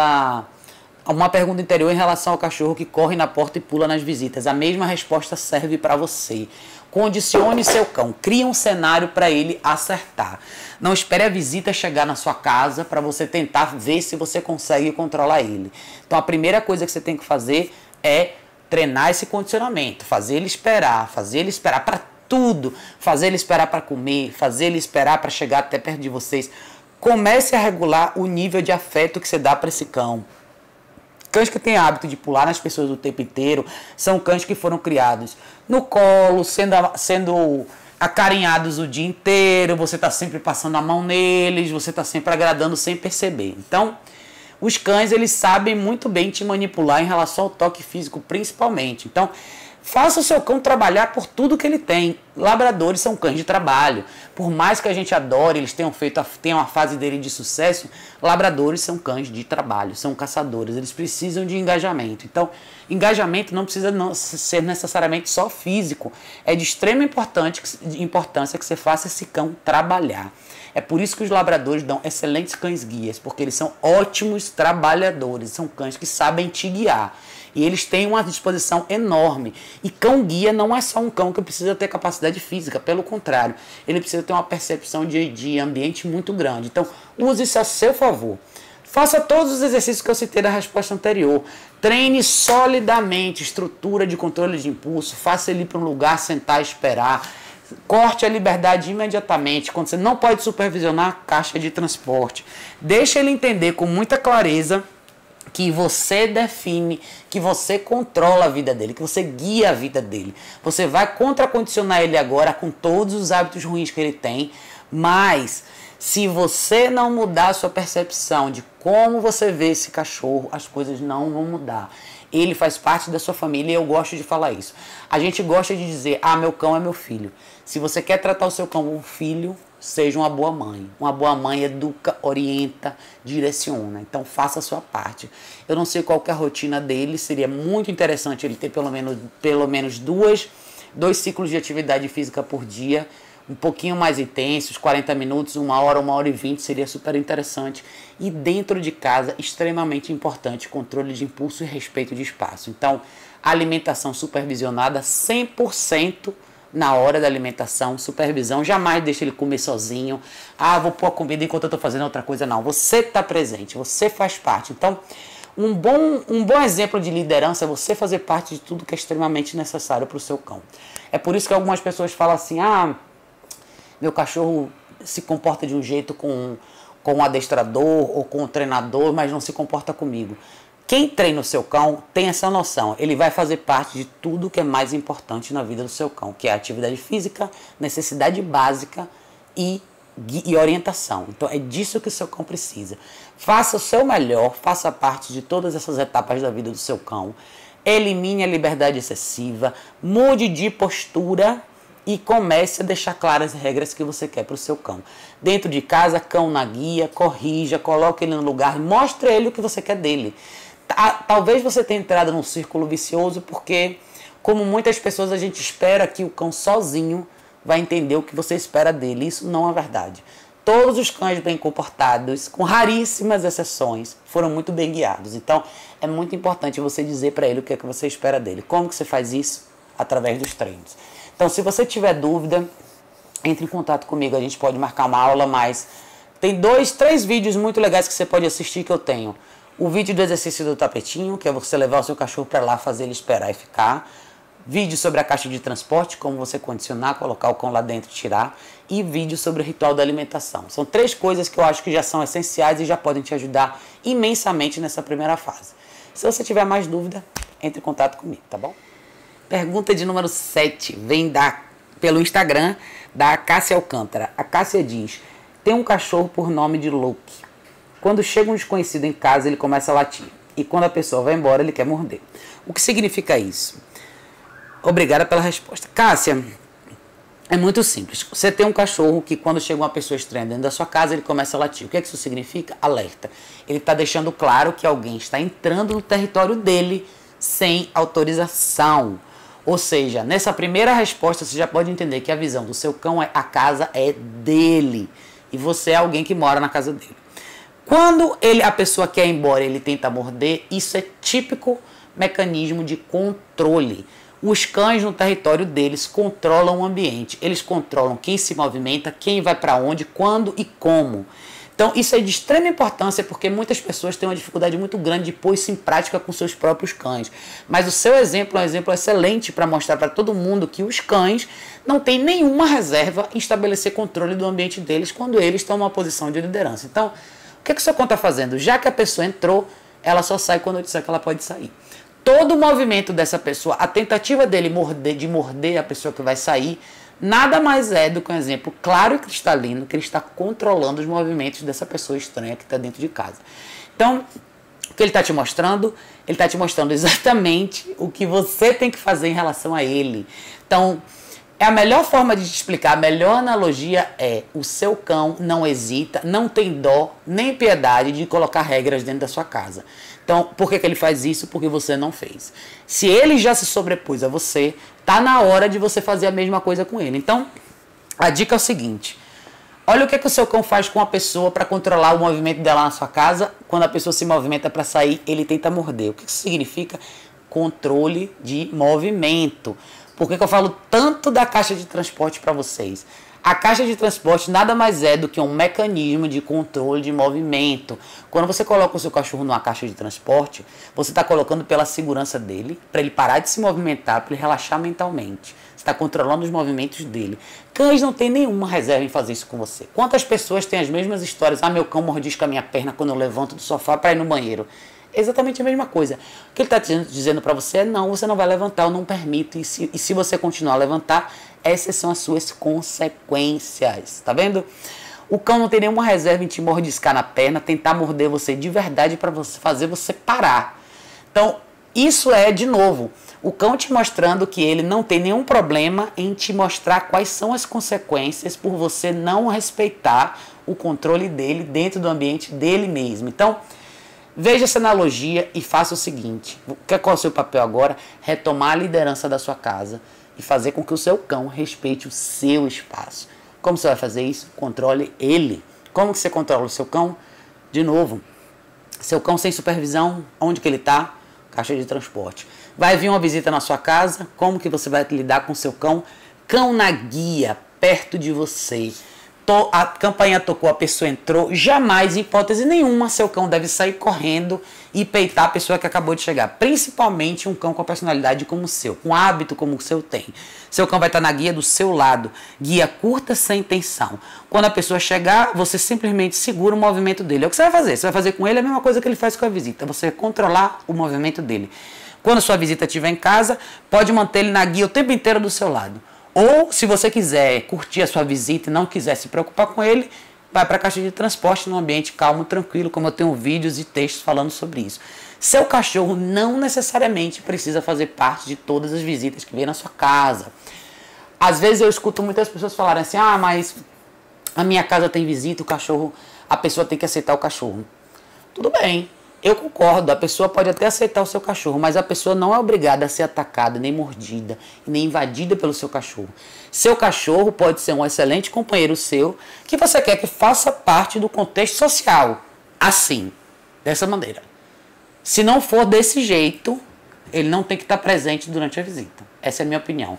uma pergunta anterior em relação ao cachorro que corre na porta e pula nas visitas. A mesma resposta serve para você. Condicione seu cão, crie um cenário para ele acertar. Não espere a visita chegar na sua casa para você tentar ver se você consegue controlar ele. Então, a primeira coisa que você tem que fazer é treinar esse condicionamento, fazer ele esperar para tudo, fazer ele esperar para comer, fazer ele esperar para chegar até perto de vocês. Comece a regular o nível de afeto que você dá para esse cão. Cães que têm hábito de pular nas pessoas o tempo inteiro são cães que foram criados no colo, sendo acarinhados o dia inteiro, você está sempre passando a mão neles, você está sempre agradando sem perceber. Então, os cães, eles sabem muito bem te manipular em relação ao toque físico, principalmente. Então, faça o seu cão trabalhar por tudo que ele tem. Labradores são cães de trabalho. Por mais que a gente adore, eles tenham a fase dele de sucesso, labradores são cães de trabalho, são caçadores, eles precisam de engajamento. Então, engajamento não precisa ser necessariamente só físico. É de extrema importância que você faça esse cão trabalhar. É por isso que os labradores dão excelentes cães guias, porque eles são ótimos trabalhadores, são cães que sabem te guiar. E eles têm uma disposição enorme. E cão guia não é só um cão que precisa ter capacidade física, pelo contrário, ele precisa ter uma percepção de ambiente muito grande. Então, use isso a seu favor. Faça todos os exercícios que eu citei da resposta anterior. Treine solidamente, estrutura de controle de impulso, faça ele ir para um lugar, sentar e esperar. Corte a liberdade imediatamente. Quando você não pode supervisionar a caixa de transporte, deixa ele entender com muita clareza que você define, que você controla a vida dele, que você guia a vida dele. Você vai contracondicionar ele agora com todos os hábitos ruins que ele tem, mas se você não mudar a sua percepção de como você vê esse cachorro, as coisas não vão mudar. Ele faz parte da sua família e eu gosto de falar isso. A gente gosta de dizer, meu cão é meu filho. Se você quer tratar o seu cão como um filho, seja uma boa mãe. Uma boa mãe educa, orienta, direciona. Então faça a sua parte. Eu não sei qual que é a rotina dele, seria muito interessante ele ter pelo menos dois ciclos de atividade física por dia, um pouquinho mais intensos, 40 minutos, 1 hora e 20, seria super interessante. E dentro de casa, extremamente importante, controle de impulso e respeito de espaço. Então, alimentação supervisionada 100% na hora da alimentação, supervisão, jamais deixe ele comer sozinho. Vou pôr a comida enquanto eu estou fazendo outra coisa. Não, você está presente, você faz parte. Então, um bom exemplo de liderança é você fazer parte de tudo que é extremamente necessário para o seu cão. É por isso que algumas pessoas falam assim, meu cachorro se comporta de um jeito com um adestrador ou com um treinador, mas não se comporta comigo. Quem treina o seu cão tem essa noção. Ele vai fazer parte de tudo que é mais importante na vida do seu cão, que é a atividade física, necessidade básica e orientação. Então é disso que o seu cão precisa. Faça o seu melhor, faça parte de todas essas etapas da vida do seu cão. Elimine a liberdade excessiva, mude de postura e comece a deixar claras as regras que você quer para o seu cão. Dentro de casa, cão na guia, corrija, coloque ele no lugar, mostre a ele o que você quer dele. Talvez você tenha entrado num círculo vicioso porque, como muitas pessoas, a gente espera que o cão sozinho vai entender o que você espera dele. Isso não é verdade. Todos os cães bem comportados, com raríssimas exceções, foram muito bem guiados. Então, é muito importante você dizer para ele o que é que você espera dele. Como que você faz isso? Através dos treinos. Então, se você tiver dúvida, entre em contato comigo, a gente pode marcar uma aula, mas tem 3 vídeos muito legais que você pode assistir que eu tenho. O vídeo do exercício do tapetinho, que é você levar o seu cachorro para lá, fazer ele esperar e ficar. Vídeo sobre a caixa de transporte, como você condicionar, colocar o cão lá dentro e tirar. E vídeo sobre o ritual da alimentação. São 3 coisas que eu acho que já são essenciais e já podem te ajudar imensamente nessa primeira fase. Se você tiver mais dúvida, entre em contato comigo, tá bom? Pergunta de número 7, vem pelo Instagram da Cássia Alcântara. A Cássia diz, tem um cachorro por nome de Loki. Quando chega um desconhecido em casa, ele começa a latir. E quando a pessoa vai embora, ele quer morder. O que significa isso? Obrigada pela resposta. Cássia, é muito simples. Você tem um cachorro que quando chega uma pessoa estranha dentro da sua casa, ele começa a latir. O que é que isso significa? Alerta. Ele está deixando claro que alguém está entrando no território dele sem autorização. Ou seja, nessa primeira resposta você já pode entender que a visão do seu cão é a casa é dele. E você é alguém que mora na casa dele. Quando a pessoa quer ir embora e ele tenta morder, isso é típico mecanismo de controle. Os cães no território deles controlam o ambiente. Eles controlam quem se movimenta, quem vai para onde, quando e como. Então isso é de extrema importância porque muitas pessoas têm uma dificuldade muito grande de pôr isso em prática com seus próprios cães. Mas o seu exemplo é um exemplo excelente para mostrar para todo mundo que os cães não têm nenhuma reserva em estabelecer controle do ambiente deles quando eles estão numa posição de liderança. Então, o que o seu cão está fazendo? Já que a pessoa entrou, ela só sai quando eu disser que ela pode sair. Todo o movimento dessa pessoa, a tentativa dele de morder a pessoa que vai sair, nada mais é do que um exemplo claro e cristalino que ele está controlando os movimentos dessa pessoa estranha que está dentro de casa. Então, o que ele está te mostrando? Ele está te mostrando exatamente o que você tem que fazer em relação a ele. Então, a melhor forma de te explicar, a melhor analogia é o seu cão não hesita, não tem dó nem piedade de colocar regras dentro da sua casa. Então, por que ele faz isso? Porque você não fez. Se ele já se sobrepôs a você, tá na hora de você fazer a mesma coisa com ele. Então, a dica é o seguinte. Olha o que o seu cão faz com a pessoa para controlar o movimento dela na sua casa. Quando a pessoa se movimenta para sair, ele tenta morder. O que isso significa? Controle de movimento. Por que eu falo tanto da caixa de transporte para vocês? A caixa de transporte nada mais é do que um mecanismo de controle de movimento. Quando você coloca o seu cachorro numa caixa de transporte, você está colocando pela segurança dele, para ele parar de se movimentar, para ele relaxar mentalmente. Você está controlando os movimentos dele. Cães não tem nenhuma reserva em fazer isso com você. Quantas pessoas têm as mesmas histórias? Meu cão mordisca a minha perna quando eu levanto do sofá para ir no banheiro. exatamente a mesma coisa. O que ele está dizendo para você é não, você não vai levantar, eu não permito. E se você continuar a levantar, essas são as suas consequências. Tá vendo? O cão não tem nenhuma reserva em te mordiscar na perna, tentar morder você de verdade para fazer você parar. Então, isso é, de novo, o cão te mostrando que ele não tem nenhum problema em te mostrar quais são as consequências por você não respeitar o controle dele dentro do ambiente dele mesmo. Então, veja essa analogia e faça o seguinte. Qual é o seu papel agora? Retomar a liderança da sua casa e fazer com que o seu cão respeite o seu espaço. Como você vai fazer isso? Controle ele. Como que você controla o seu cão? De novo, seu cão sem supervisão, onde que ele está? Caixa de transporte. Vai vir uma visita na sua casa, como que você vai lidar com o seu cão? Cão na guia, perto de você. A campainha tocou, a pessoa entrou. Jamais, em hipótese nenhuma, seu cão deve sair correndo e peitar a pessoa que acabou de chegar. Principalmente um cão com a personalidade como o seu, com hábito como o seu tem. Seu cão vai estar na guia do seu lado. Guia curta, sem tensão. Quando a pessoa chegar, você simplesmente segura o movimento dele. É o que você vai fazer. Você vai fazer com ele a mesma coisa que ele faz com a visita. Você vai controlar o movimento dele. Quando a sua visita estiver em casa, pode manter ele na guia o tempo inteiro do seu lado. Ou, se você quiser curtir a sua visita e não quiser se preocupar com ele, vai para a caixa de transporte num ambiente calmo, tranquilo, como eu tenho vídeos e textos falando sobre isso. Seu cachorro não necessariamente precisa fazer parte de todas as visitas que vem na sua casa. Às vezes eu escuto muitas pessoas falarem assim, mas a minha casa tem visita, o cachorro, a pessoa tem que aceitar o cachorro. Tudo bem. Eu concordo, a pessoa pode até aceitar o seu cachorro, mas a pessoa não é obrigada a ser atacada, nem mordida, nem invadida pelo seu cachorro. Seu cachorro pode ser um excelente companheiro seu, que você quer que faça parte do contexto social. Assim, dessa maneira. Se não for desse jeito, ele não tem que estar presente durante a visita. Essa é a minha opinião.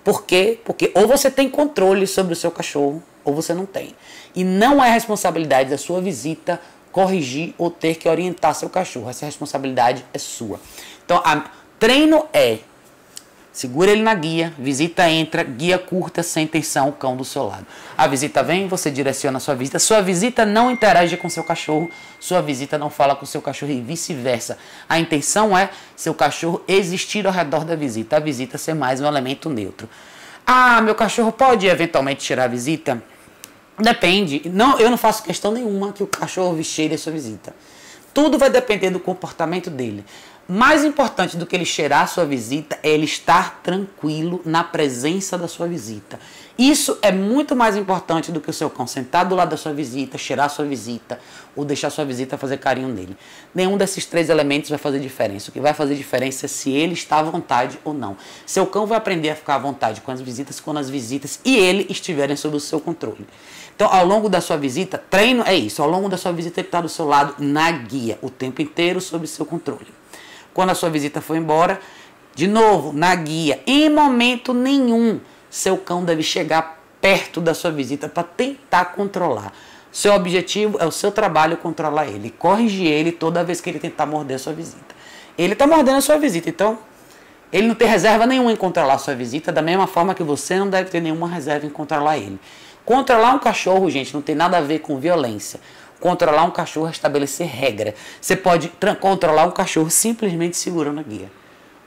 Por quê? Porque ou você tem controle sobre o seu cachorro, ou você não tem. E não é responsabilidade da sua visita corrigir ou ter que orientar seu cachorro. Essa responsabilidade é sua. Então, treino é segura ele na guia, visita entra, guia curta, sem tensão, o cão do seu lado. A visita vem, você direciona a sua visita. Sua visita não interage com seu cachorro, sua visita não fala com seu cachorro e vice-versa. A intenção é seu cachorro existir ao redor da visita, a visita ser mais um elemento neutro. Meu cachorro pode eventualmente tirar a visita? Depende. Não, eu não faço questão nenhuma que o cachorro cheire a sua visita. Tudo vai depender do comportamento dele. Mais importante do que ele cheirar a sua visita é ele estar tranquilo na presença da sua visita. Isso é muito mais importante do que o seu cão sentar do lado da sua visita, cheirar a sua visita ou deixar a sua visita fazer carinho nele. Nenhum desses três elementos vai fazer diferença. O que vai fazer diferença é se ele está à vontade ou não. Seu cão vai aprender a ficar à vontade com as visitas quando as visitas e ele estiverem sob o seu controle. Então, ao longo da sua visita, treino é isso. Ao longo da sua visita, ele está do seu lado na guia, o tempo inteiro sob seu controle. Quando a sua visita for embora, de novo, na guia. Em momento nenhum, seu cão deve chegar perto da sua visita para tentar controlar. Seu objetivo é o seu trabalho controlar ele. Corrigir ele toda vez que ele tentar morder a sua visita. Ele está mordendo a sua visita, então ele não tem reserva nenhuma em controlar a sua visita, da mesma forma que você não deve ter nenhuma reserva em controlar ele. Controlar um cachorro, gente, não tem nada a ver com violência. Controlar um cachorro é estabelecer regra. Você pode controlar um cachorro simplesmente segurando a guia.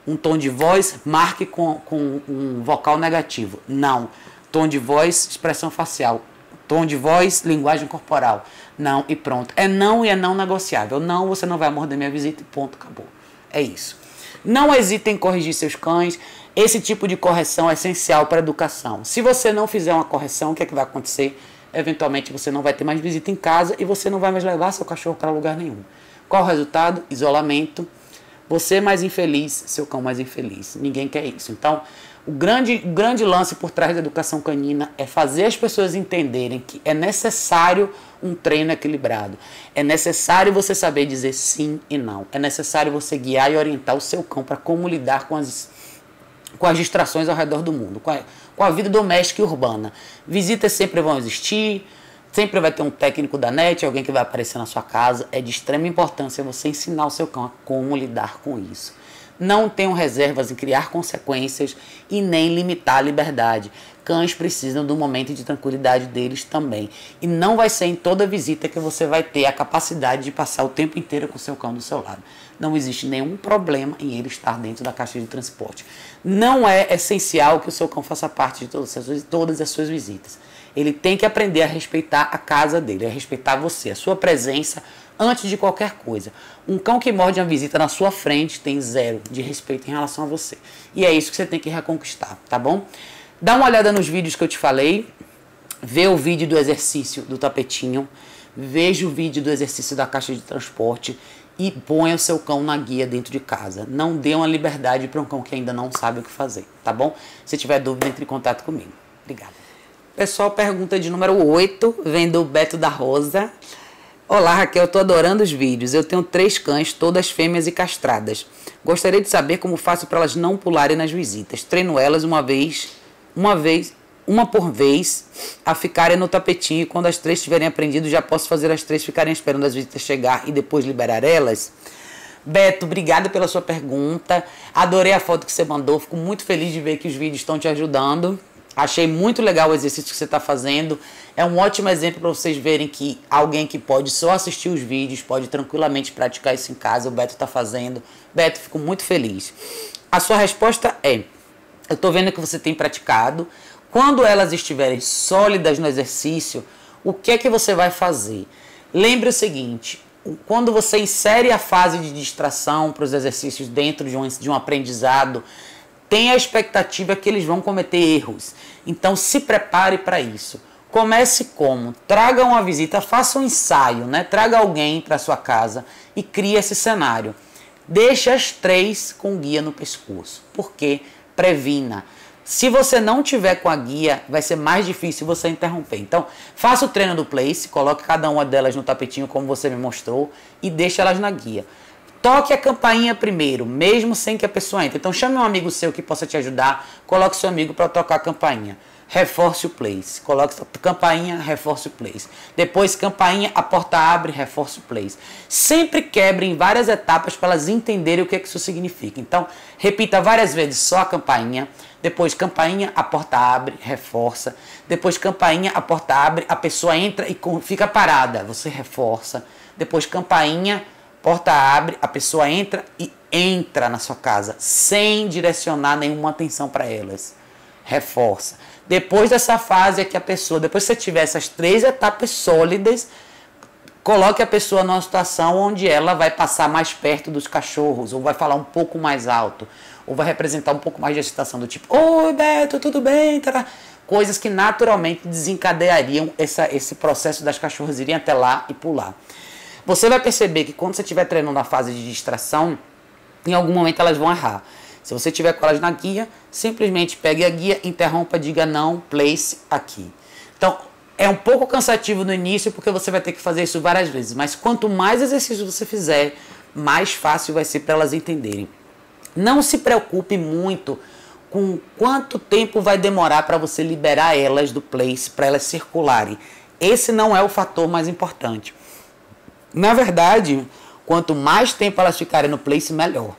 Um tom de voz, marque com um vocal negativo. Não. Tom de voz, expressão facial. Tom de voz, linguagem corporal. Não e pronto. É não e é não negociável. Não, você não vai morder minha visita e ponto, acabou. É isso. Não hesitem em corrigir seus cães. Esse tipo de correção é essencial para a educação. Se você não fizer uma correção, o que é que vai acontecer? Eventualmente você não vai ter mais visita em casa e você não vai mais levar seu cachorro para lugar nenhum. Qual o resultado? Isolamento. Você mais infeliz, seu cão mais infeliz. Ninguém quer isso. Então, o grande lance por trás da educação canina é fazer as pessoas entenderem que é necessário um treino equilibrado. É necessário você saber dizer sim e não. É necessário você guiar e orientar o seu cão para como lidar com as distrações ao redor do mundo, com a vida doméstica e urbana. Visitas sempre vão existir, sempre vai ter um técnico da net, alguém que vai aparecer na sua casa. É de extrema importância você ensinar o seu cão a como lidar com isso. Não tenham reservas em criar consequências e nem limitar a liberdade. Cães precisam do momento de tranquilidade deles também. E não vai ser em toda visita que você vai ter a capacidade de passar o tempo inteiro com o seu cão do seu lado. não existe nenhum problema em ele estar dentro da caixa de transporte. Não é essencial que o seu cão faça parte de todas as suas visitas. Ele tem que aprender a respeitar a casa dele, a respeitar você, a sua presença antes de qualquer coisa. Um cão que morde uma visita na sua frente tem zero de respeito em relação a você. E é isso que você tem que reconquistar, tá bom? Dá uma olhada nos vídeos que eu te falei, vê o vídeo do exercício do tapetinho, veja o vídeo do exercício da caixa de transporte e ponha o seu cão na guia dentro de casa. Não dê uma liberdade para um cão que ainda não sabe o que fazer, tá bom? Se tiver dúvida, entre em contato comigo. Obrigada. Pessoal, pergunta de número 8, vem do Beto da Rosa. Olá, Raquel, eu tô adorando os vídeos. Eu tenho 3 cães, todas fêmeas e castradas. Gostaria de saber como faço para elas não pularem nas visitas. Treino elas uma por vez, a ficarem no tapetinho, e quando as 3 tiverem aprendido, já posso fazer as 3 ficarem esperando as visitas chegar e depois liberar elas? Beto, obrigada pela sua pergunta. Adorei a foto que você mandou. Fico muito feliz de ver que os vídeos estão te ajudando. Achei muito legal o exercício que você está fazendo. É um ótimo exemplo para vocês verem que alguém que pode só assistir os vídeos pode tranquilamente praticar isso em casa. O Beto está fazendo. Beto, fico muito feliz. A sua resposta é: eu estou vendo que você tem praticado. Quando elas estiverem sólidas no exercício, o que é que você vai fazer? Lembre o seguinte: quando você insere a fase de distração para os exercícios dentro de um aprendizado, tem a expectativa que eles vão cometer erros. Então se prepare para isso. Comece como? Traga uma visita, faça um ensaio, né? Traga alguém para sua casa e crie esse cenário. Deixe as 3 com guia no pescoço. Por quê? Previna. Se você não tiver com a guia, vai ser mais difícil você interromper. Então, faça o treino do place, coloque cada uma delas no tapetinho como você me mostrou e deixe elas na guia. Toque a campainha primeiro, mesmo sem que a pessoa entre. Então, chame um amigo seu que possa te ajudar, coloque seu amigo para tocar a campainha. Reforce o place. Coloque campainha, reforce o place. Depois, campainha, a porta abre, reforce o place. Sempre quebre em várias etapas para elas entenderem o que isso significa. Então, repita várias vezes só a campainha. Depois, campainha, a porta abre, reforça. Depois, campainha, a porta abre, a pessoa entra e fica parada. Você reforça. Depois, campainha, porta abre, a pessoa entra e entra na sua casa, sem direcionar nenhuma atenção para elas. Reforça. Depois dessa fase é que a pessoa, depois que você tiver essas 3 etapas sólidas, coloque a pessoa numa situação onde ela vai passar mais perto dos cachorros, ou vai falar um pouco mais alto, ou vai representar um pouco mais de excitação, do tipo: oi, Beto, tudo bem? Coisas que naturalmente desencadeariam esse processo das cachorras irem até lá e pular. Você vai perceber que quando você estiver treinando na fase de distração, em algum momento elas vão errar. Se você tiver com elas na guia, simplesmente pegue a guia, interrompa, diga não, place aqui. Então, é um pouco cansativo no início, porque você vai ter que fazer isso várias vezes. Mas quanto mais exercício você fizer, mais fácil vai ser para elas entenderem. Não se preocupe muito com quanto tempo vai demorar para você liberar elas do place, para elas circularem. Esse não é o fator mais importante. Na verdade, quanto mais tempo elas ficarem no place, melhor.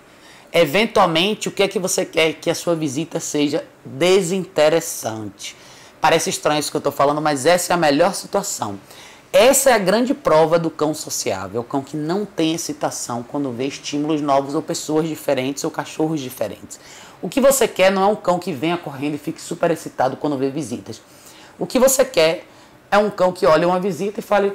Eventualmente, o que é que você quer? Que a sua visita seja desinteressante. Parece estranho isso que eu estou falando, mas essa é a melhor situação. Essa é a grande prova do cão sociável. É o cão que não tem excitação quando vê estímulos novos ou pessoas diferentes ou cachorros diferentes. O que você quer não é um cão que venha correndo e fique super excitado quando vê visitas. O que você quer é um cão que olhe uma visita e fale: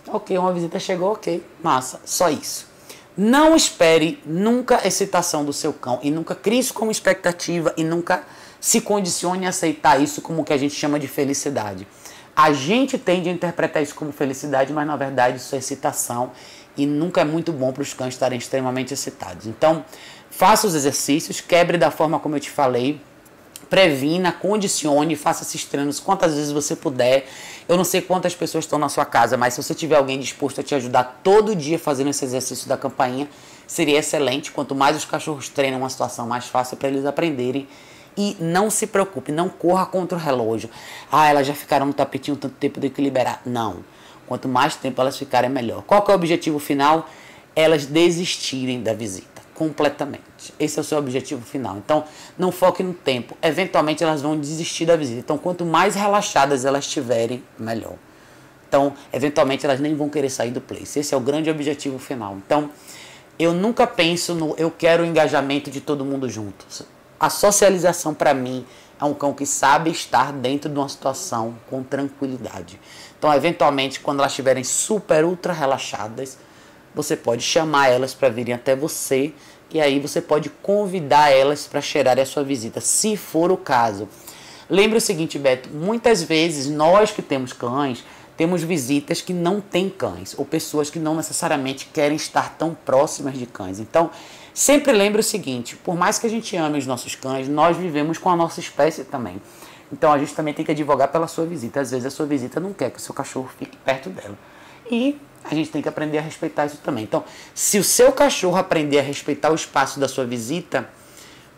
ok, uma visita chegou, ok, massa, só isso. Não espere nunca excitação do seu cão e nunca crie isso como expectativa e nunca se condicione a aceitar isso como o que a gente chama de felicidade. A gente tende a interpretar isso como felicidade, mas na verdade isso é excitação e nunca é muito bom para os cães estarem extremamente excitados. Então, faça os exercícios, quebre da forma como eu te falei, previna, condicione, faça esses treinos quantas vezes você puder. Eu não sei quantas pessoas estão na sua casa, mas se você tiver alguém disposto a te ajudar todo dia fazendo esse exercício da campainha, seria excelente. Quanto mais os cachorros treinam, uma situação mais fácil para eles aprenderem. E não se preocupe, não corra contra o relógio. Ah, elas já ficaram no tapetinho tanto tempo, de que liberar. Não. Quanto mais tempo elas ficarem, melhor. Qual que é o objetivo final? Elas desistirem da visita completamente. Esse é o seu objetivo final. Então, não foque no tempo. Eventualmente, elas vão desistir da visita. Então, quanto mais relaxadas elas estiverem, melhor. Então, eventualmente, elas nem vão querer sair do place. Esse é o grande objetivo final. Então, eu nunca penso no eu quero o engajamento de todo mundo junto. A socialização, para mim, é um cão que sabe estar dentro de uma situação com tranquilidade. Então, eventualmente, quando elas estiverem super, ultra relaxadas, você pode chamar elas para virem até você e aí você pode convidar elas para cheirarem a sua visita, se for o caso. Lembre o seguinte, Beto, muitas vezes nós que temos cães, temos visitas que não têm cães, ou pessoas que não necessariamente querem estar tão próximas de cães. Então, sempre lembre o seguinte, por mais que a gente ame os nossos cães, nós vivemos com a nossa espécie também. Então, a gente também tem que advogar pela sua visita. Às vezes, a sua visita não quer que o seu cachorro fique perto dela. E a gente tem que aprender a respeitar isso também. Então, se o seu cachorro aprender a respeitar o espaço da sua visita,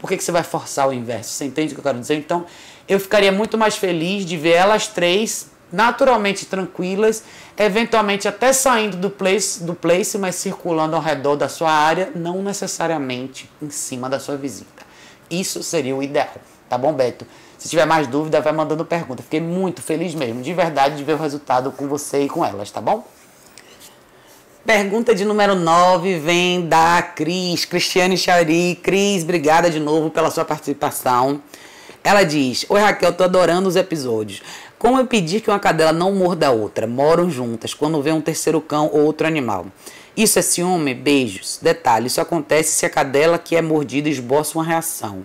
por que você vai forçar o inverso? Você entende o que eu quero dizer? Então, eu ficaria muito mais feliz de ver elas três naturalmente tranquilas, eventualmente até saindo do place, mas circulando ao redor da sua área, não necessariamente em cima da sua visita. Isso seria o ideal, tá bom, Beto? Se tiver mais dúvida, vai mandando pergunta. Fiquei muito feliz mesmo, de verdade, de ver o resultado com você e com elas, tá bom? Pergunta de número 9 vem da Cristiane Chari. Cris, obrigada de novo pela sua participação. Ela diz: oi Raquel, tô adorando os episódios. Como impedir que uma cadela não morda a outra? Moram juntas, quando vê um terceiro cão ou outro animal. Isso é ciúme? Beijos. Detalhe, isso acontece se a cadela que é mordida esboça uma reação.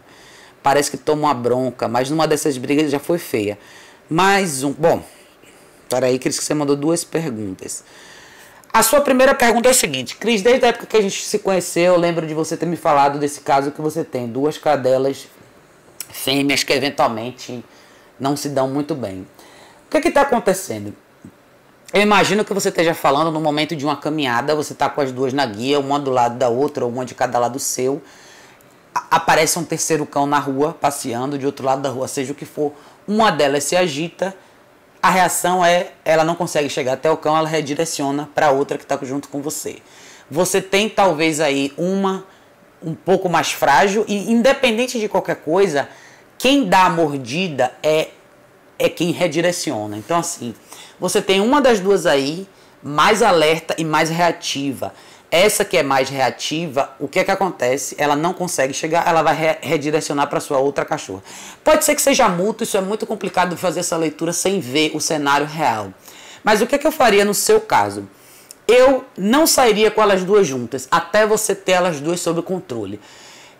Parece que toma uma bronca, mas numa dessas brigas já foi feia. Mais um... Bom, peraí, Cris, que você mandou 2 perguntas. A sua primeira pergunta é a seguinte. Cris, desde a época que a gente se conheceu, eu lembro de você ter me falado desse caso que você tem 2 cadelas fêmeas que eventualmente não se dão muito bem. O que está acontecendo? Eu imagino que você esteja falando no momento de uma caminhada, você está com as 2 na guia, uma do lado da outra, ou uma de cada lado seu. Aparece um terceiro cão na rua, passeando de outro lado da rua, seja o que for. Uma delas se agita, a reação é, ela não consegue chegar até o cão, ela redireciona para a outra que está junto com você. Você tem talvez aí uma um pouco mais frágil e independente de qualquer coisa, quem dá a mordida é quem redireciona. Então assim, você tem uma das 2 aí mais alerta e mais reativa. Essa que é mais reativa, o que é que acontece? Ela não consegue chegar, ela vai redirecionar para sua outra cachorra. Pode ser que seja mútuo, isso é muito complicado de fazer essa leitura sem ver o cenário real. Mas o que é que eu faria no seu caso? Eu não sairia com elas 2 juntas, até você ter elas 2 sob controle.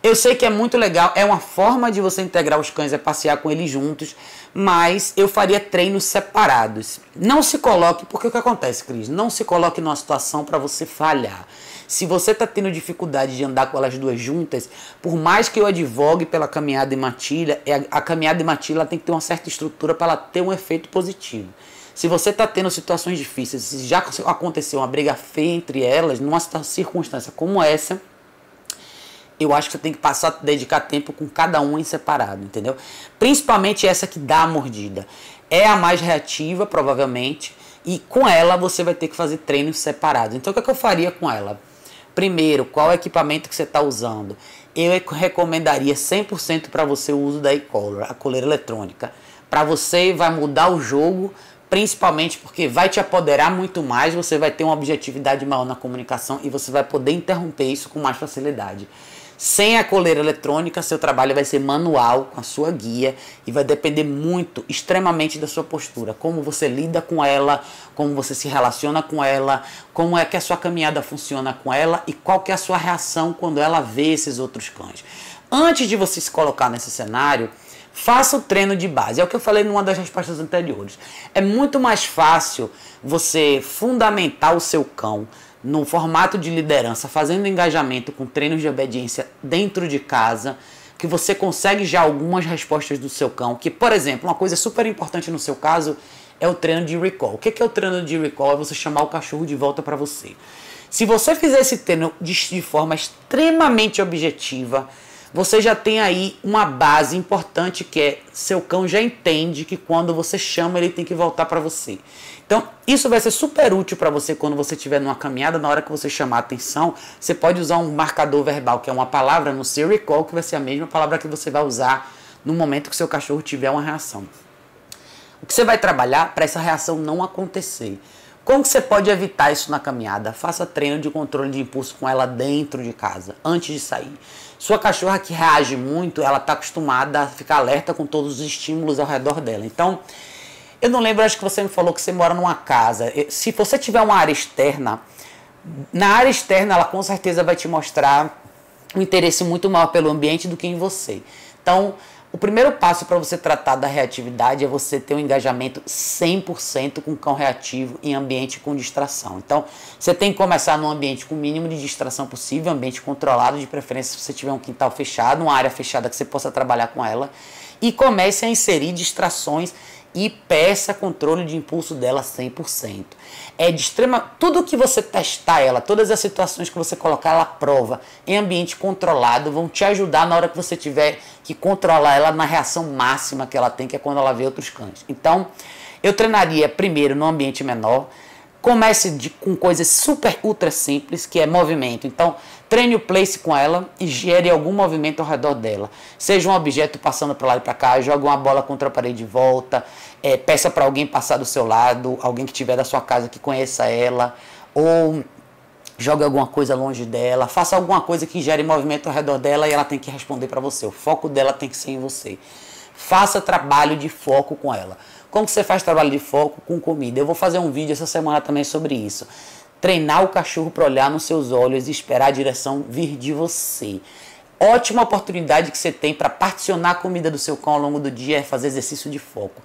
Eu sei que é muito legal, é uma forma de você integrar os cães, é passear com eles juntos, mas eu faria treinos separados. Não se coloque, porque o que acontece, Cris? Não se coloque numa situação para você falhar. Se você está tendo dificuldade de andar com elas 2 juntas, por mais que eu advogue pela caminhada em matilha, a caminhada em matilha tem que ter uma certa estrutura para ela ter um efeito positivo. Se você está tendo situações difíceis, se já aconteceu uma briga feia entre elas, numa circunstância como essa, eu acho que você tem que passar a dedicar tempo com cada um em separado, entendeu? Principalmente essa que dá a mordida. É a mais reativa, provavelmente, e com ela você vai ter que fazer treinos separados. Então, o que eu faria com ela? Primeiro, qual é o equipamento que você está usando? Eu recomendaria 100% para você o uso da e-collar, a coleira eletrônica. Para você vai mudar o jogo, principalmente porque vai te apoderar muito mais, você vai ter uma objetividade maior na comunicação e você vai poder interromper isso com mais facilidade. Sem a coleira eletrônica, seu trabalho vai ser manual, com a sua guia, e vai depender muito, extremamente da sua postura. Como você lida com ela, como você se relaciona com ela, como é que a sua caminhada funciona com ela e qual que é a sua reação quando ela vê esses outros cães. Antes de você se colocar nesse cenário, faça o treino de base. É o que eu falei numa das respostas anteriores. É muito mais fácil você fundamentar o seu cão no formato de liderança, fazendo engajamento com treinos de obediência dentro de casa, que você consegue já algumas respostas do seu cão, que, por exemplo, uma coisa super importante no seu caso é o treino de recall. O que é o treino de recall? É você chamar o cachorro de volta para você. Se você fizer esse treino de forma extremamente objetiva, você já tem aí uma base importante que é seu cão já entende que quando você chama ele tem que voltar para você. Então isso vai ser super útil para você quando você estiver numa caminhada, na hora que você chamar a atenção, você pode usar um marcador verbal, que é uma palavra no seu recall, que vai ser a mesma palavra que você vai usar no momento que seu cachorro tiver uma reação. O que você vai trabalhar para essa reação não acontecer? Como que você pode evitar isso na caminhada? Faça treino de controle de impulso com ela dentro de casa, antes de sair. Sua cachorra que reage muito, ela está acostumada a ficar alerta com todos os estímulos ao redor dela. Então, eu não lembro, acho que você me falou que você mora numa casa. Se você tiver uma área externa, na área externa ela com certeza vai te mostrar um interesse muito maior pelo ambiente do que em você. Então, o primeiro passo para você tratar da reatividade é você ter um engajamento 100% com o cão reativo em ambiente com distração. Então, você tem que começar num ambiente com o mínimo de distração possível, ambiente controlado, de preferência se você tiver um quintal fechado, uma área fechada que você possa trabalhar com ela, e comece a inserir distrações e peça controle de impulso dela 100%. É de extrema... Tudo que você testar ela, todas as situações que você colocar ela à prova em ambiente controlado vão te ajudar na hora que você tiver que controlar ela na reação máxima que ela tem, que é quando ela vê outros cães. Então, eu treinaria primeiro no ambiente menor. Comece com coisas super ultra simples, que é movimento. Então, treine o place com ela e gere algum movimento ao redor dela. Seja um objeto passando para lá e para cá, joga uma bola contra a parede de volta, peça para alguém passar do seu lado, alguém que estiver da sua casa que conheça ela, ou joga alguma coisa longe dela, faça alguma coisa que gere movimento ao redor dela e ela tem que responder para você. O foco dela tem que ser em você. Faça trabalho de foco com ela. Como que você faz trabalho de foco? Com comida. Eu vou fazer um vídeo essa semana também sobre isso. Treinar o cachorro para olhar nos seus olhos e esperar a direção vir de você. Ótima oportunidade que você tem para particionar a comida do seu cão ao longo do dia é fazer exercício de foco.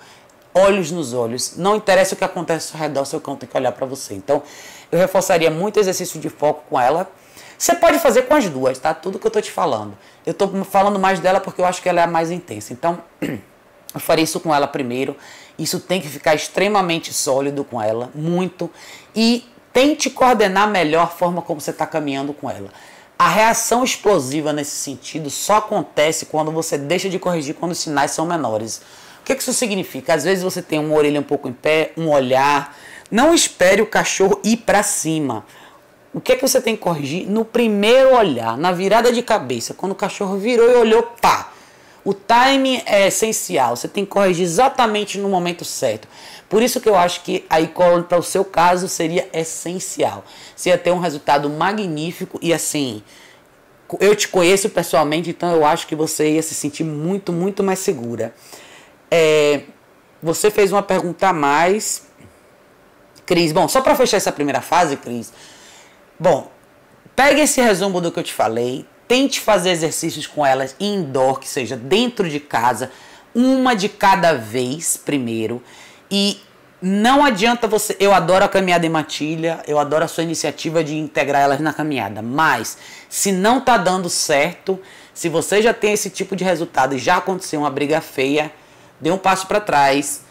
Olhos nos olhos. Não interessa o que acontece ao redor, seu cão tem que olhar para você. Então, eu reforçaria muito exercício de foco com ela. Você pode fazer com as duas, tá? Tudo que eu tô te falando. Eu tô falando mais dela porque eu acho que ela é a mais intensa. Então, eu farei isso com ela primeiro. Isso tem que ficar extremamente sólido com ela, muito. E tente coordenar melhor a forma como você está caminhando com ela. A reação explosiva nesse sentido só acontece quando você deixa de corrigir quando os sinais são menores. O que isso significa? Às vezes você tem uma orelha um pouco em pé, um olhar. Não espere o cachorro ir para cima. O que você tem que corrigir? No primeiro olhar, na virada de cabeça. Quando o cachorro virou e olhou, pá! O timing é essencial, você tem que corrigir exatamente no momento certo. Por isso que eu acho que a e-collar para o seu caso seria essencial. Você ia ter um resultado magnífico e assim, eu te conheço pessoalmente, então eu acho que você ia se sentir muito, muito mais segura. Você fez uma pergunta a mais, Cris. Bom, só para fechar essa primeira fase, Cris. Bom, pega esse resumo do que eu te falei. Tente fazer exercícios com elas indoor, que seja dentro de casa, uma de cada vez primeiro. E não adianta você... Eu adoro a caminhada em matilha, eu adoro a sua iniciativa de integrar elas na caminhada. Mas, se não tá dando certo, se você já tem esse tipo de resultado e já aconteceu uma briga feia, dê um passo para trás,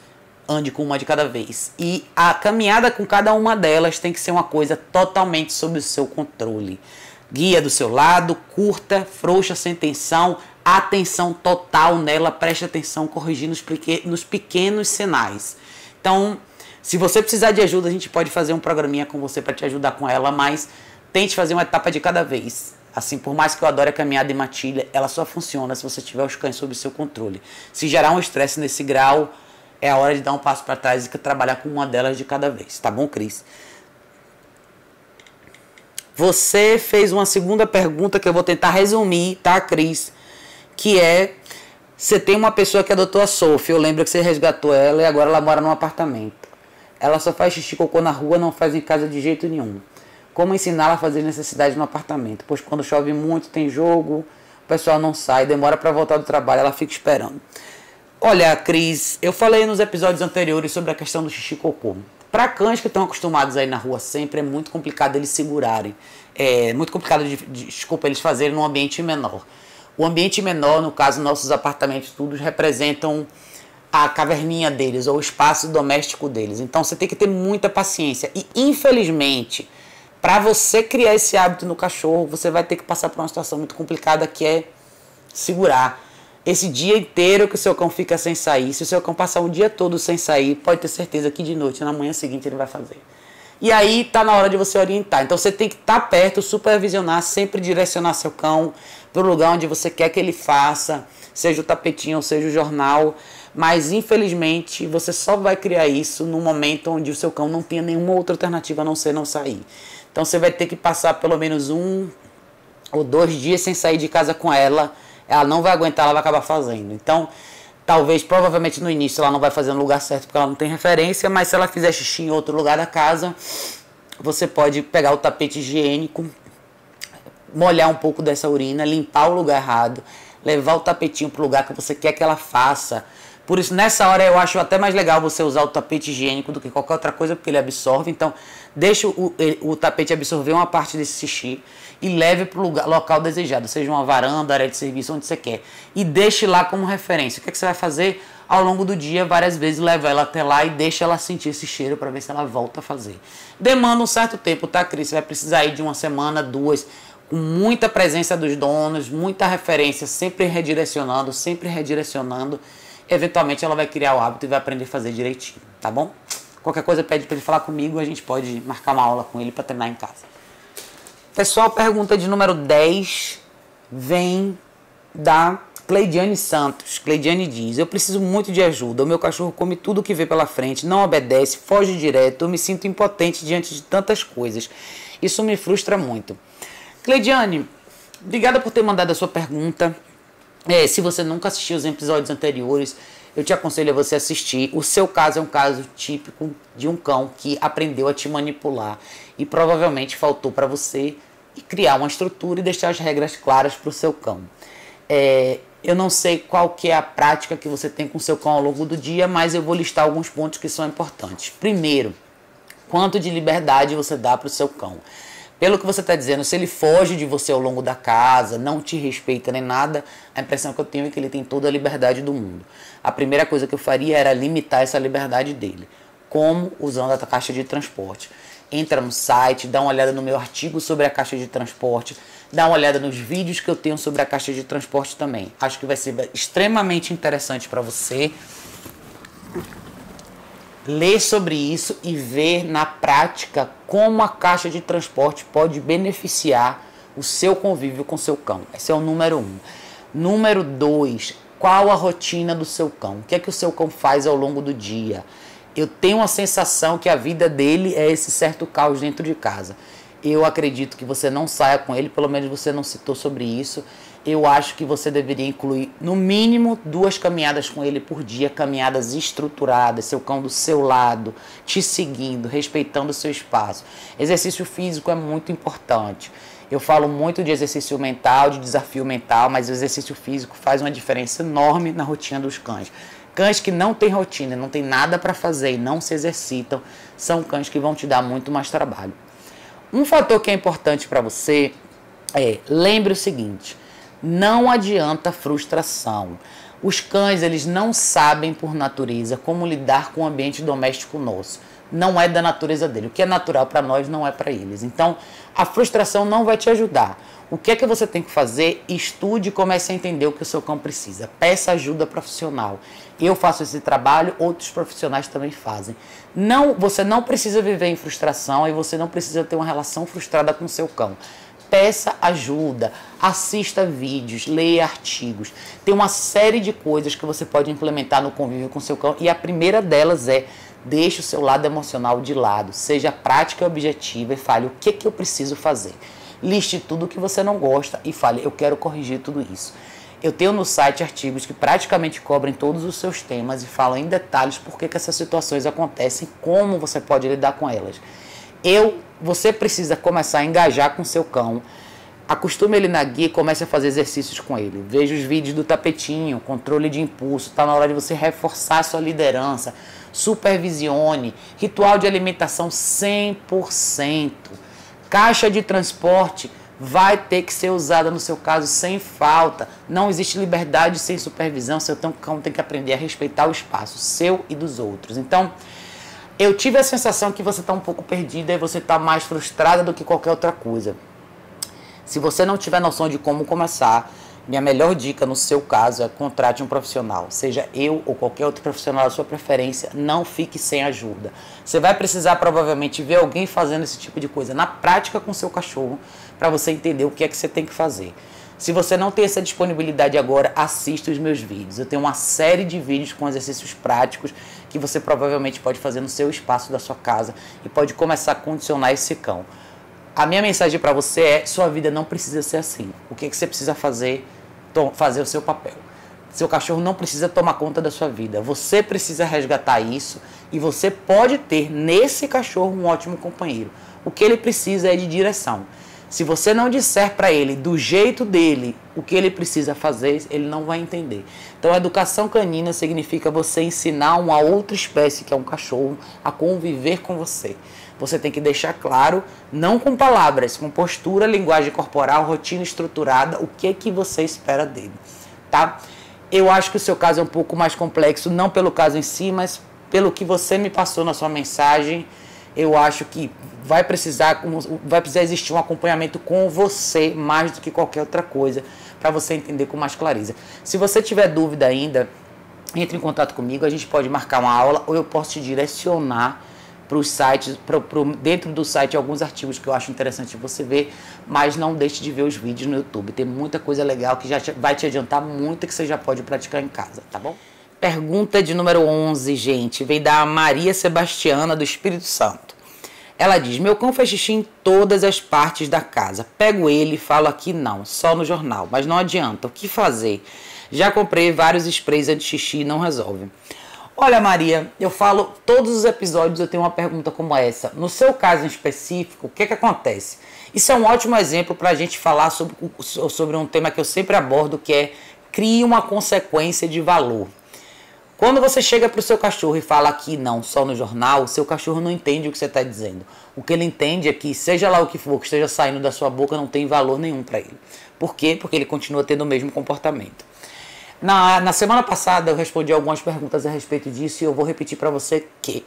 ande com uma de cada vez. E a caminhada com cada uma delas tem que ser uma coisa totalmente sob o seu controle. Guia do seu lado, curta, frouxa, sem tensão, atenção total nela, preste atenção, corrigindo nos pequenos sinais. Então, se você precisar de ajuda, a gente pode fazer um programinha com você para te ajudar com ela, mas tente fazer uma etapa de cada vez. Assim, por mais que eu adore a caminhada em matilha, ela só funciona se você tiver os cães sob seu controle. Se gerar um estresse nesse grau, é a hora de dar um passo para trás e trabalhar com uma delas de cada vez. Tá bom, Cris? Você fez uma segunda pergunta que eu vou tentar resumir, tá, Cris? Que é, você tem uma pessoa que adotou a Sophie, eu lembro que você resgatou ela e agora ela mora num apartamento. Ela só faz xixi e cocô na rua, não faz em casa de jeito nenhum. Como ensiná-la a fazer necessidade no apartamento? Pois quando chove muito, tem jogo, o pessoal não sai, demora para voltar do trabalho, ela fica esperando. Olha, Cris, eu falei nos episódios anteriores sobre a questão do xixi e cocô. Para cães que estão acostumados a ir na rua sempre, é muito complicado eles segurarem. É muito complicado, eles fazerem num ambiente menor. O ambiente menor, no caso, nossos apartamentos, todos representam a caverninha deles, ou o espaço doméstico deles. Então, você tem que ter muita paciência. E, infelizmente, para você criar esse hábito no cachorro, você vai ter que passar por uma situação muito complicada, que é segurar. Esse dia inteiro que o seu cão fica sem sair, se o seu cão passar o dia todo sem sair, pode ter certeza que de noite, na manhã seguinte, ele vai fazer. E aí tá na hora de você orientar. Então você tem que estar perto, supervisionar, sempre direcionar seu cão para o lugar onde você quer que ele faça, seja o tapetinho ou seja o jornal, Mas, infelizmente, você só vai criar isso no momento onde o seu cão não tenha nenhuma outra alternativa a não ser não sair. Então, você vai ter que passar pelo menos 1 ou 2 dias sem sair de casa com ela. Ela não vai aguentar, ela vai acabar fazendo. Então, talvez, provavelmente no início ela não vai fazer no lugar certo porque ela não tem referência, mas se ela fizer xixi em outro lugar da casa, você pode pegar o tapete higiênico, molhar um pouco dessa urina, limpar o lugar errado, levar o tapetinho para o lugar que você quer que ela faça. Por isso, nessa hora, eu acho até mais legal você usar o tapete higiênico do que qualquer outra coisa, porque ele absorve. Então, deixa o tapete absorver uma parte desse xixi e leve para o local desejado, seja uma varanda, área de serviço, onde você quer. E deixe lá como referência. O que você vai fazer? Ao longo do dia, várias vezes, leva ela até lá e deixa ela sentir esse cheiro para ver se ela volta a fazer. Demanda um certo tempo, tá, Cris? Você vai precisar ir de 1 semana, 2, com muita presença dos donos, muita referência, sempre redirecionando, eventualmente ela vai criar o hábito e vai aprender a fazer direitinho, tá bom? Qualquer coisa pede para ele falar comigo, a gente pode marcar uma aula com ele para treinar em casa. Pessoal, pergunta de número 10 vem da Cleidiane Santos. Cleidiane diz: eu preciso muito de ajuda, o meu cachorro come tudo que vê pela frente, não obedece, foge direto, eu me sinto impotente diante de tantas coisas. Isso me frustra muito. Cleidiane, obrigada por ter mandado a sua pergunta. Se você nunca assistiu os episódios anteriores, eu te aconselho a você assistir. O seu caso é um caso típico de um cão que aprendeu a te manipular e provavelmente faltou para você criar uma estrutura e deixar as regras claras para o seu cão. Eu não sei qual que é a prática que você tem com o seu cão ao longo do dia, mas eu vou listar alguns pontos que são importantes. Primeiro, quanto de liberdade você dá para o seu cão. Pelo que você está dizendo, se ele foge de você ao longo da casa, não te respeita nem nada, a impressão que eu tenho é que ele tem toda a liberdade do mundo. A primeira coisa que eu faria era limitar essa liberdade dele. Como? Usando a caixa de transporte. Entra no site, dá uma olhada no meu artigo sobre a caixa de transporte, dá uma olhada nos vídeos que eu tenho sobre a caixa de transporte também. Acho que vai ser extremamente interessante para você ler sobre isso e ver na prática como a caixa de transporte pode beneficiar o seu convívio com o seu cão. Esse é o número 1. Número 2, qual a rotina do seu cão? O que é que o seu cão faz ao longo do dia? Eu tenho a sensação que a vida dele é esse certo caos dentro de casa. Eu acredito que você não saia com ele, pelo menos você não citou sobre isso. Eu acho que você deveria incluir, no mínimo, 2 caminhadas com ele por dia, caminhadas estruturadas, seu cão do seu lado, te seguindo, respeitando o seu espaço. Exercício físico é muito importante. Eu falo muito de exercício mental, de desafio mental, mas o exercício físico faz uma diferença enorme na rotina dos cães. Cães que não têm rotina, não têm nada para fazer e não se exercitam, são cães que vão te dar muito mais trabalho. Um fator que é importante para você lembre o seguinte: não adianta frustração. Os cães, eles não sabem por natureza como lidar com o ambiente doméstico nosso. Não é da natureza dele. O que é natural para nós não é para eles. Então, a frustração não vai te ajudar. O que é que você tem que fazer? Estude e comece a entender o que o seu cão precisa. Peça ajuda profissional. Eu faço esse trabalho, outros profissionais também fazem. Você não precisa viver em frustração e você não precisa ter uma relação frustrada com o seu cão. Peça ajuda, assista vídeos, leia artigos. Tem uma série de coisas que você pode implementar no convívio com o seu cão e a primeira delas é: deixe o seu lado emocional de lado, seja prática e objetiva e fale o que eu preciso fazer. Liste tudo que você não gosta e fale: eu quero corrigir tudo isso. Eu tenho no site artigos que praticamente cobrem todos os seus temas e falam em detalhes por que essas situações acontecem, como você pode lidar com elas. Você precisa começar a engajar com seu cão. Acostume ele na guia e comece a fazer exercícios com ele. Veja os vídeos do tapetinho, controle de impulso. Está na hora de você reforçar a sua liderança. Supervisione. Ritual de alimentação 100%. Caixa de transporte vai ter que ser usada no seu caso sem falta. Não existe liberdade sem supervisão. Seu cão tem que aprender a respeitar o espaço seu e dos outros. Então, eu tive a sensação que você está um pouco perdida e você está mais frustrada do que qualquer outra coisa. Se você não tiver noção de como começar, minha melhor dica no seu caso é: contrate um profissional. Seja eu ou qualquer outro profissional da sua preferência, não fique sem ajuda. Você vai precisar provavelmente ver alguém fazendo esse tipo de coisa na prática com seu cachorro para você entender o que é que você tem que fazer. Se você não tem essa disponibilidade agora, assista os meus vídeos. Eu tenho uma série de vídeos com exercícios práticos que você provavelmente pode fazer no seu espaço da sua casa e pode começar a condicionar esse cão. A minha mensagem para você é: sua vida não precisa ser assim. O que você precisa fazer? Fazer o seu papel. Seu cachorro não precisa tomar conta da sua vida. Você precisa resgatar isso e você pode ter nesse cachorro um ótimo companheiro. O que ele precisa é de direção. Se você não disser para ele do jeito dele o que ele precisa fazer, ele não vai entender. Então, a educação canina significa você ensinar uma outra espécie, que é um cachorro, a conviver com você. Você tem que deixar claro, não com palavras, com postura, linguagem corporal, rotina estruturada, o que você espera dele, tá? Eu acho que o seu caso é um pouco mais complexo, não pelo caso em si, mas pelo que você me passou na sua mensagem. Eu acho que vai precisar existir um acompanhamento com você mais do que qualquer outra coisa, para você entender com mais clareza. Se você tiver dúvida ainda, entre em contato comigo, a gente pode marcar uma aula ou eu posso te direcionar para os sites, dentro do site, alguns artigos que eu acho interessante você ver, mas não deixe de ver os vídeos no YouTube. Tem muita coisa legal que já vai te adiantar muito, que você já pode praticar em casa, tá bom? Pergunta de número 11, gente, veio da Maria Sebastiana do Espírito Santo. Ela diz: meu cão faz xixi em todas as partes da casa. Pego ele e falo aqui não, só no jornal, mas não adianta. O que fazer? Já comprei vários sprays anti-xixi e não resolve. Olha, Maria, eu falo, todos os episódios eu tenho uma pergunta como essa. No seu caso em específico, o que acontece? Isso é um ótimo exemplo para a gente falar sobre um tema que eu sempre abordo, que é: crie uma consequência de valor. Quando você chega para o seu cachorro e fala aqui não, só no jornal, o seu cachorro não entende o que você está dizendo. O que ele entende é que, seja lá o que for que esteja saindo da sua boca, não tem valor nenhum para ele. Por quê? Porque ele continua tendo o mesmo comportamento. Na semana passada eu respondi algumas perguntas a respeito disso e eu vou repetir para você que,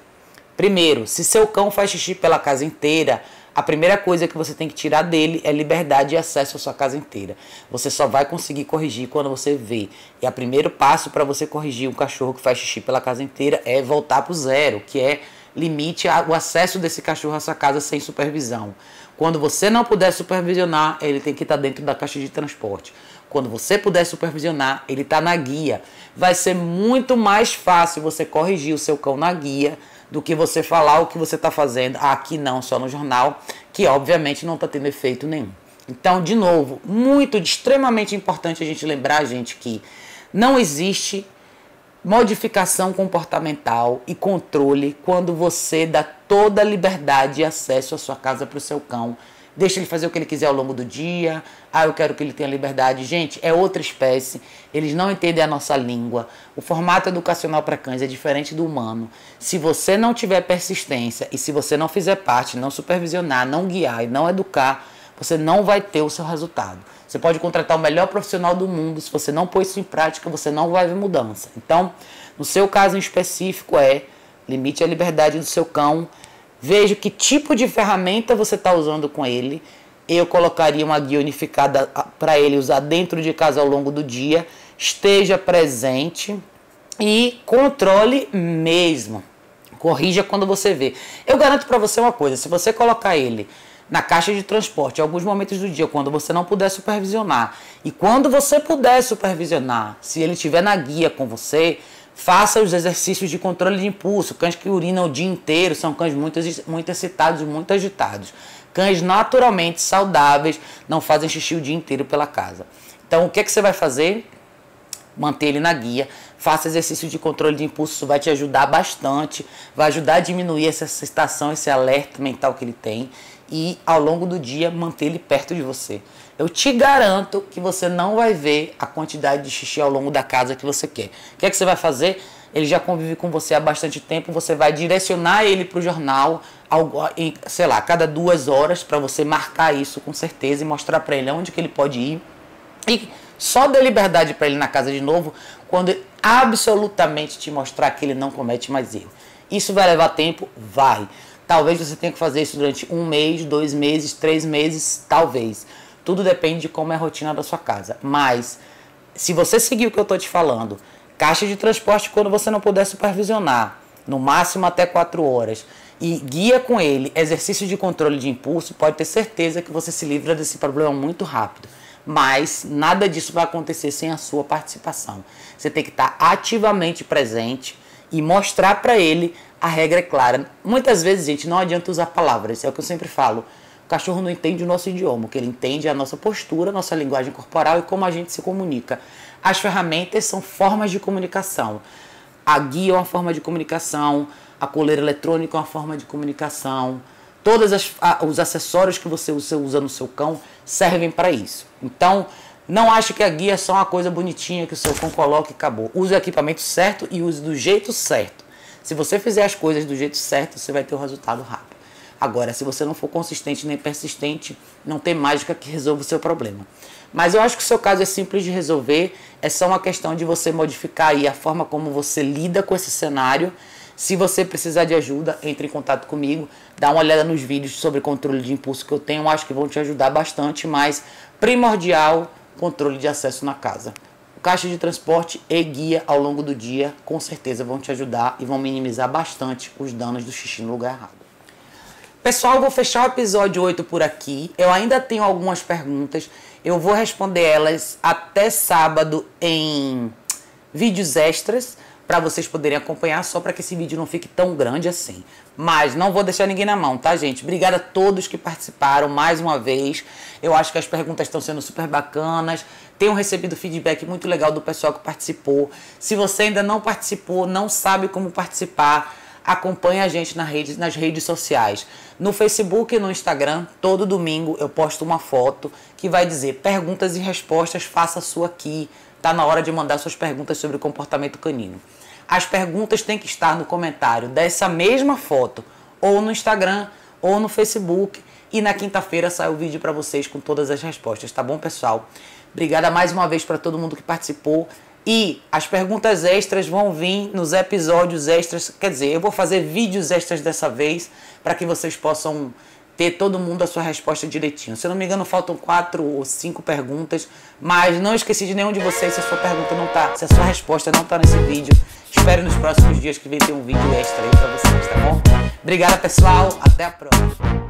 primeiro, se seu cão faz xixi pela casa inteira, a primeira coisa que você tem que tirar dele é liberdade e acesso à sua casa inteira. Você só vai conseguir corrigir quando você vê. E o primeiro passo para você corrigir um cachorro que faz xixi pela casa inteira é voltar para o zero, que é limite o acesso desse cachorro à sua casa sem supervisão. Quando você não puder supervisionar, ele tem que estar dentro da caixa de transporte. Quando você puder supervisionar, ele está na guia. Vai ser muito mais fácil você corrigir o seu cão na guia do que você falar o que você está fazendo aqui não, só no jornal, que obviamente não está tendo efeito nenhum. Então, de novo, extremamente importante a gente lembrar, gente, que não existe modificação comportamental e controle quando você dá toda a liberdade e acesso à sua casa para o seu cão. Deixa ele fazer o que ele quiser ao longo do dia. Eu quero que ele tenha liberdade. Gente, é outra espécie. Eles não entendem a nossa língua. O formato educacional para cães é diferente do humano. Se você não tiver persistência e se você não fizer parte, não supervisionar, não guiar e não educar, você não vai ter o seu resultado. Você pode contratar o melhor profissional do mundo. Se você não pôr isso em prática, você não vai ver mudança. Então, no seu caso em específico, limite a liberdade do seu cão. Veja que tipo de ferramenta você está usando com ele. Eu colocaria uma guia unificada para ele usar dentro de casa ao longo do dia. Esteja presente e controle mesmo. Corrija quando você vê. Eu garanto para você uma coisa: se você colocar ele na caixa de transporte em alguns momentos do dia, quando você não puder supervisionar, e quando você puder supervisionar, se ele estiver na guia com você, faça os exercícios de controle de impulso. Cães que urinam o dia inteiro são cães muito excitados, muito agitados. Cães naturalmente saudáveis não fazem xixi o dia inteiro pela casa. Então, o que você vai fazer? Manter ele na guia. Faça exercício de controle de impulso, isso vai te ajudar bastante. Vai ajudar a diminuir essa excitação, esse alerta mental que ele tem. E, ao longo do dia, manter ele perto de você. Eu te garanto que você não vai ver a quantidade de xixi ao longo da casa que você quer. O que é que você vai fazer? Ele já convive com você há bastante tempo, você vai direcionar ele para o jornal, sei lá, cada 2 horas, para você marcar isso com certeza e mostrar para ele onde que ele pode ir. E só dê liberdade para ele na casa de novo quando ele absolutamente te mostrar que ele não comete mais erro. Isso vai levar tempo? Vai. Talvez você tenha que fazer isso durante 1 mês, 2 meses, 3 meses, talvez. Tudo depende de como é a rotina da sua casa. Mas, se você seguir o que eu estou te falando, caixa de transporte quando você não puder supervisionar, no máximo até 4 horas, e guia com ele, exercício de controle de impulso, pode ter certeza que você se livra desse problema muito rápido. mas nada disso vai acontecer sem a sua participação. Você tem que estar ativamente presente e mostrar para ele a regra é clara. Muitas vezes, gente, não adianta usar palavras, é o que eu sempre falo. O cachorro não entende o nosso idioma, o que ele entende é a nossa postura, a nossa linguagem corporal e como a gente se comunica. As ferramentas são formas de comunicação. A guia é uma forma de comunicação, a coleira eletrônica é uma forma de comunicação. Todos os acessórios que você usa no seu cão servem para isso. Então, não ache que a guia é só uma coisa bonitinha que o seu cão coloca e acabou. Use o equipamento certo e use do jeito certo. Se você fizer as coisas do jeito certo, você vai ter o resultado rápido. Agora, se você não for consistente nem persistente, não tem mágica que resolva o seu problema. Mas eu acho que o seu caso é simples de resolver, é só uma questão de você modificar aí a forma como você lida com esse cenário. Se você precisar de ajuda, entre em contato comigo, dá uma olhada nos vídeos sobre controle de impulso que eu tenho, eu acho que vão te ajudar bastante, mas primordial, controle de acesso na casa. Caixa de transporte e guia ao longo do dia, com certeza vão te ajudar e vão minimizar bastante os danos do xixi no lugar errado. Pessoal, eu vou fechar o episódio 8 por aqui. Eu ainda tenho algumas perguntas. Eu vou responder elas até sábado em vídeos extras, para vocês poderem acompanhar, só para que esse vídeo não fique tão grande assim. Mas não vou deixar ninguém na mão, tá, gente? Obrigada a todos que participaram mais uma vez. Eu acho que as perguntas estão sendo super bacanas. Tenho recebido feedback muito legal do pessoal que participou. Se você ainda não participou, não sabe como participar, acompanhe a gente nas redes sociais. No Facebook e no Instagram, todo domingo eu posto uma foto que vai dizer perguntas e respostas, faça a sua aqui. Tá na hora de mandar suas perguntas sobre o comportamento canino. As perguntas têm que estar no comentário dessa mesma foto, ou no Instagram, ou no Facebook. E na quinta-feira sai o vídeo para vocês com todas as respostas, tá bom, pessoal? Obrigada mais uma vez para todo mundo que participou. E as perguntas extras vão vir nos episódios extras. Quer dizer, eu vou fazer vídeos extras dessa vez para que vocês possam ter todo mundo a sua resposta direitinho. Se eu não me engano, faltam 4 ou 5 perguntas, mas não esqueci de nenhum de vocês se a sua pergunta não tá, se a sua resposta não tá nesse vídeo. Espero nos próximos dias que vem ter um vídeo extra aí para vocês, tá bom? Obrigada, pessoal. Até a próxima.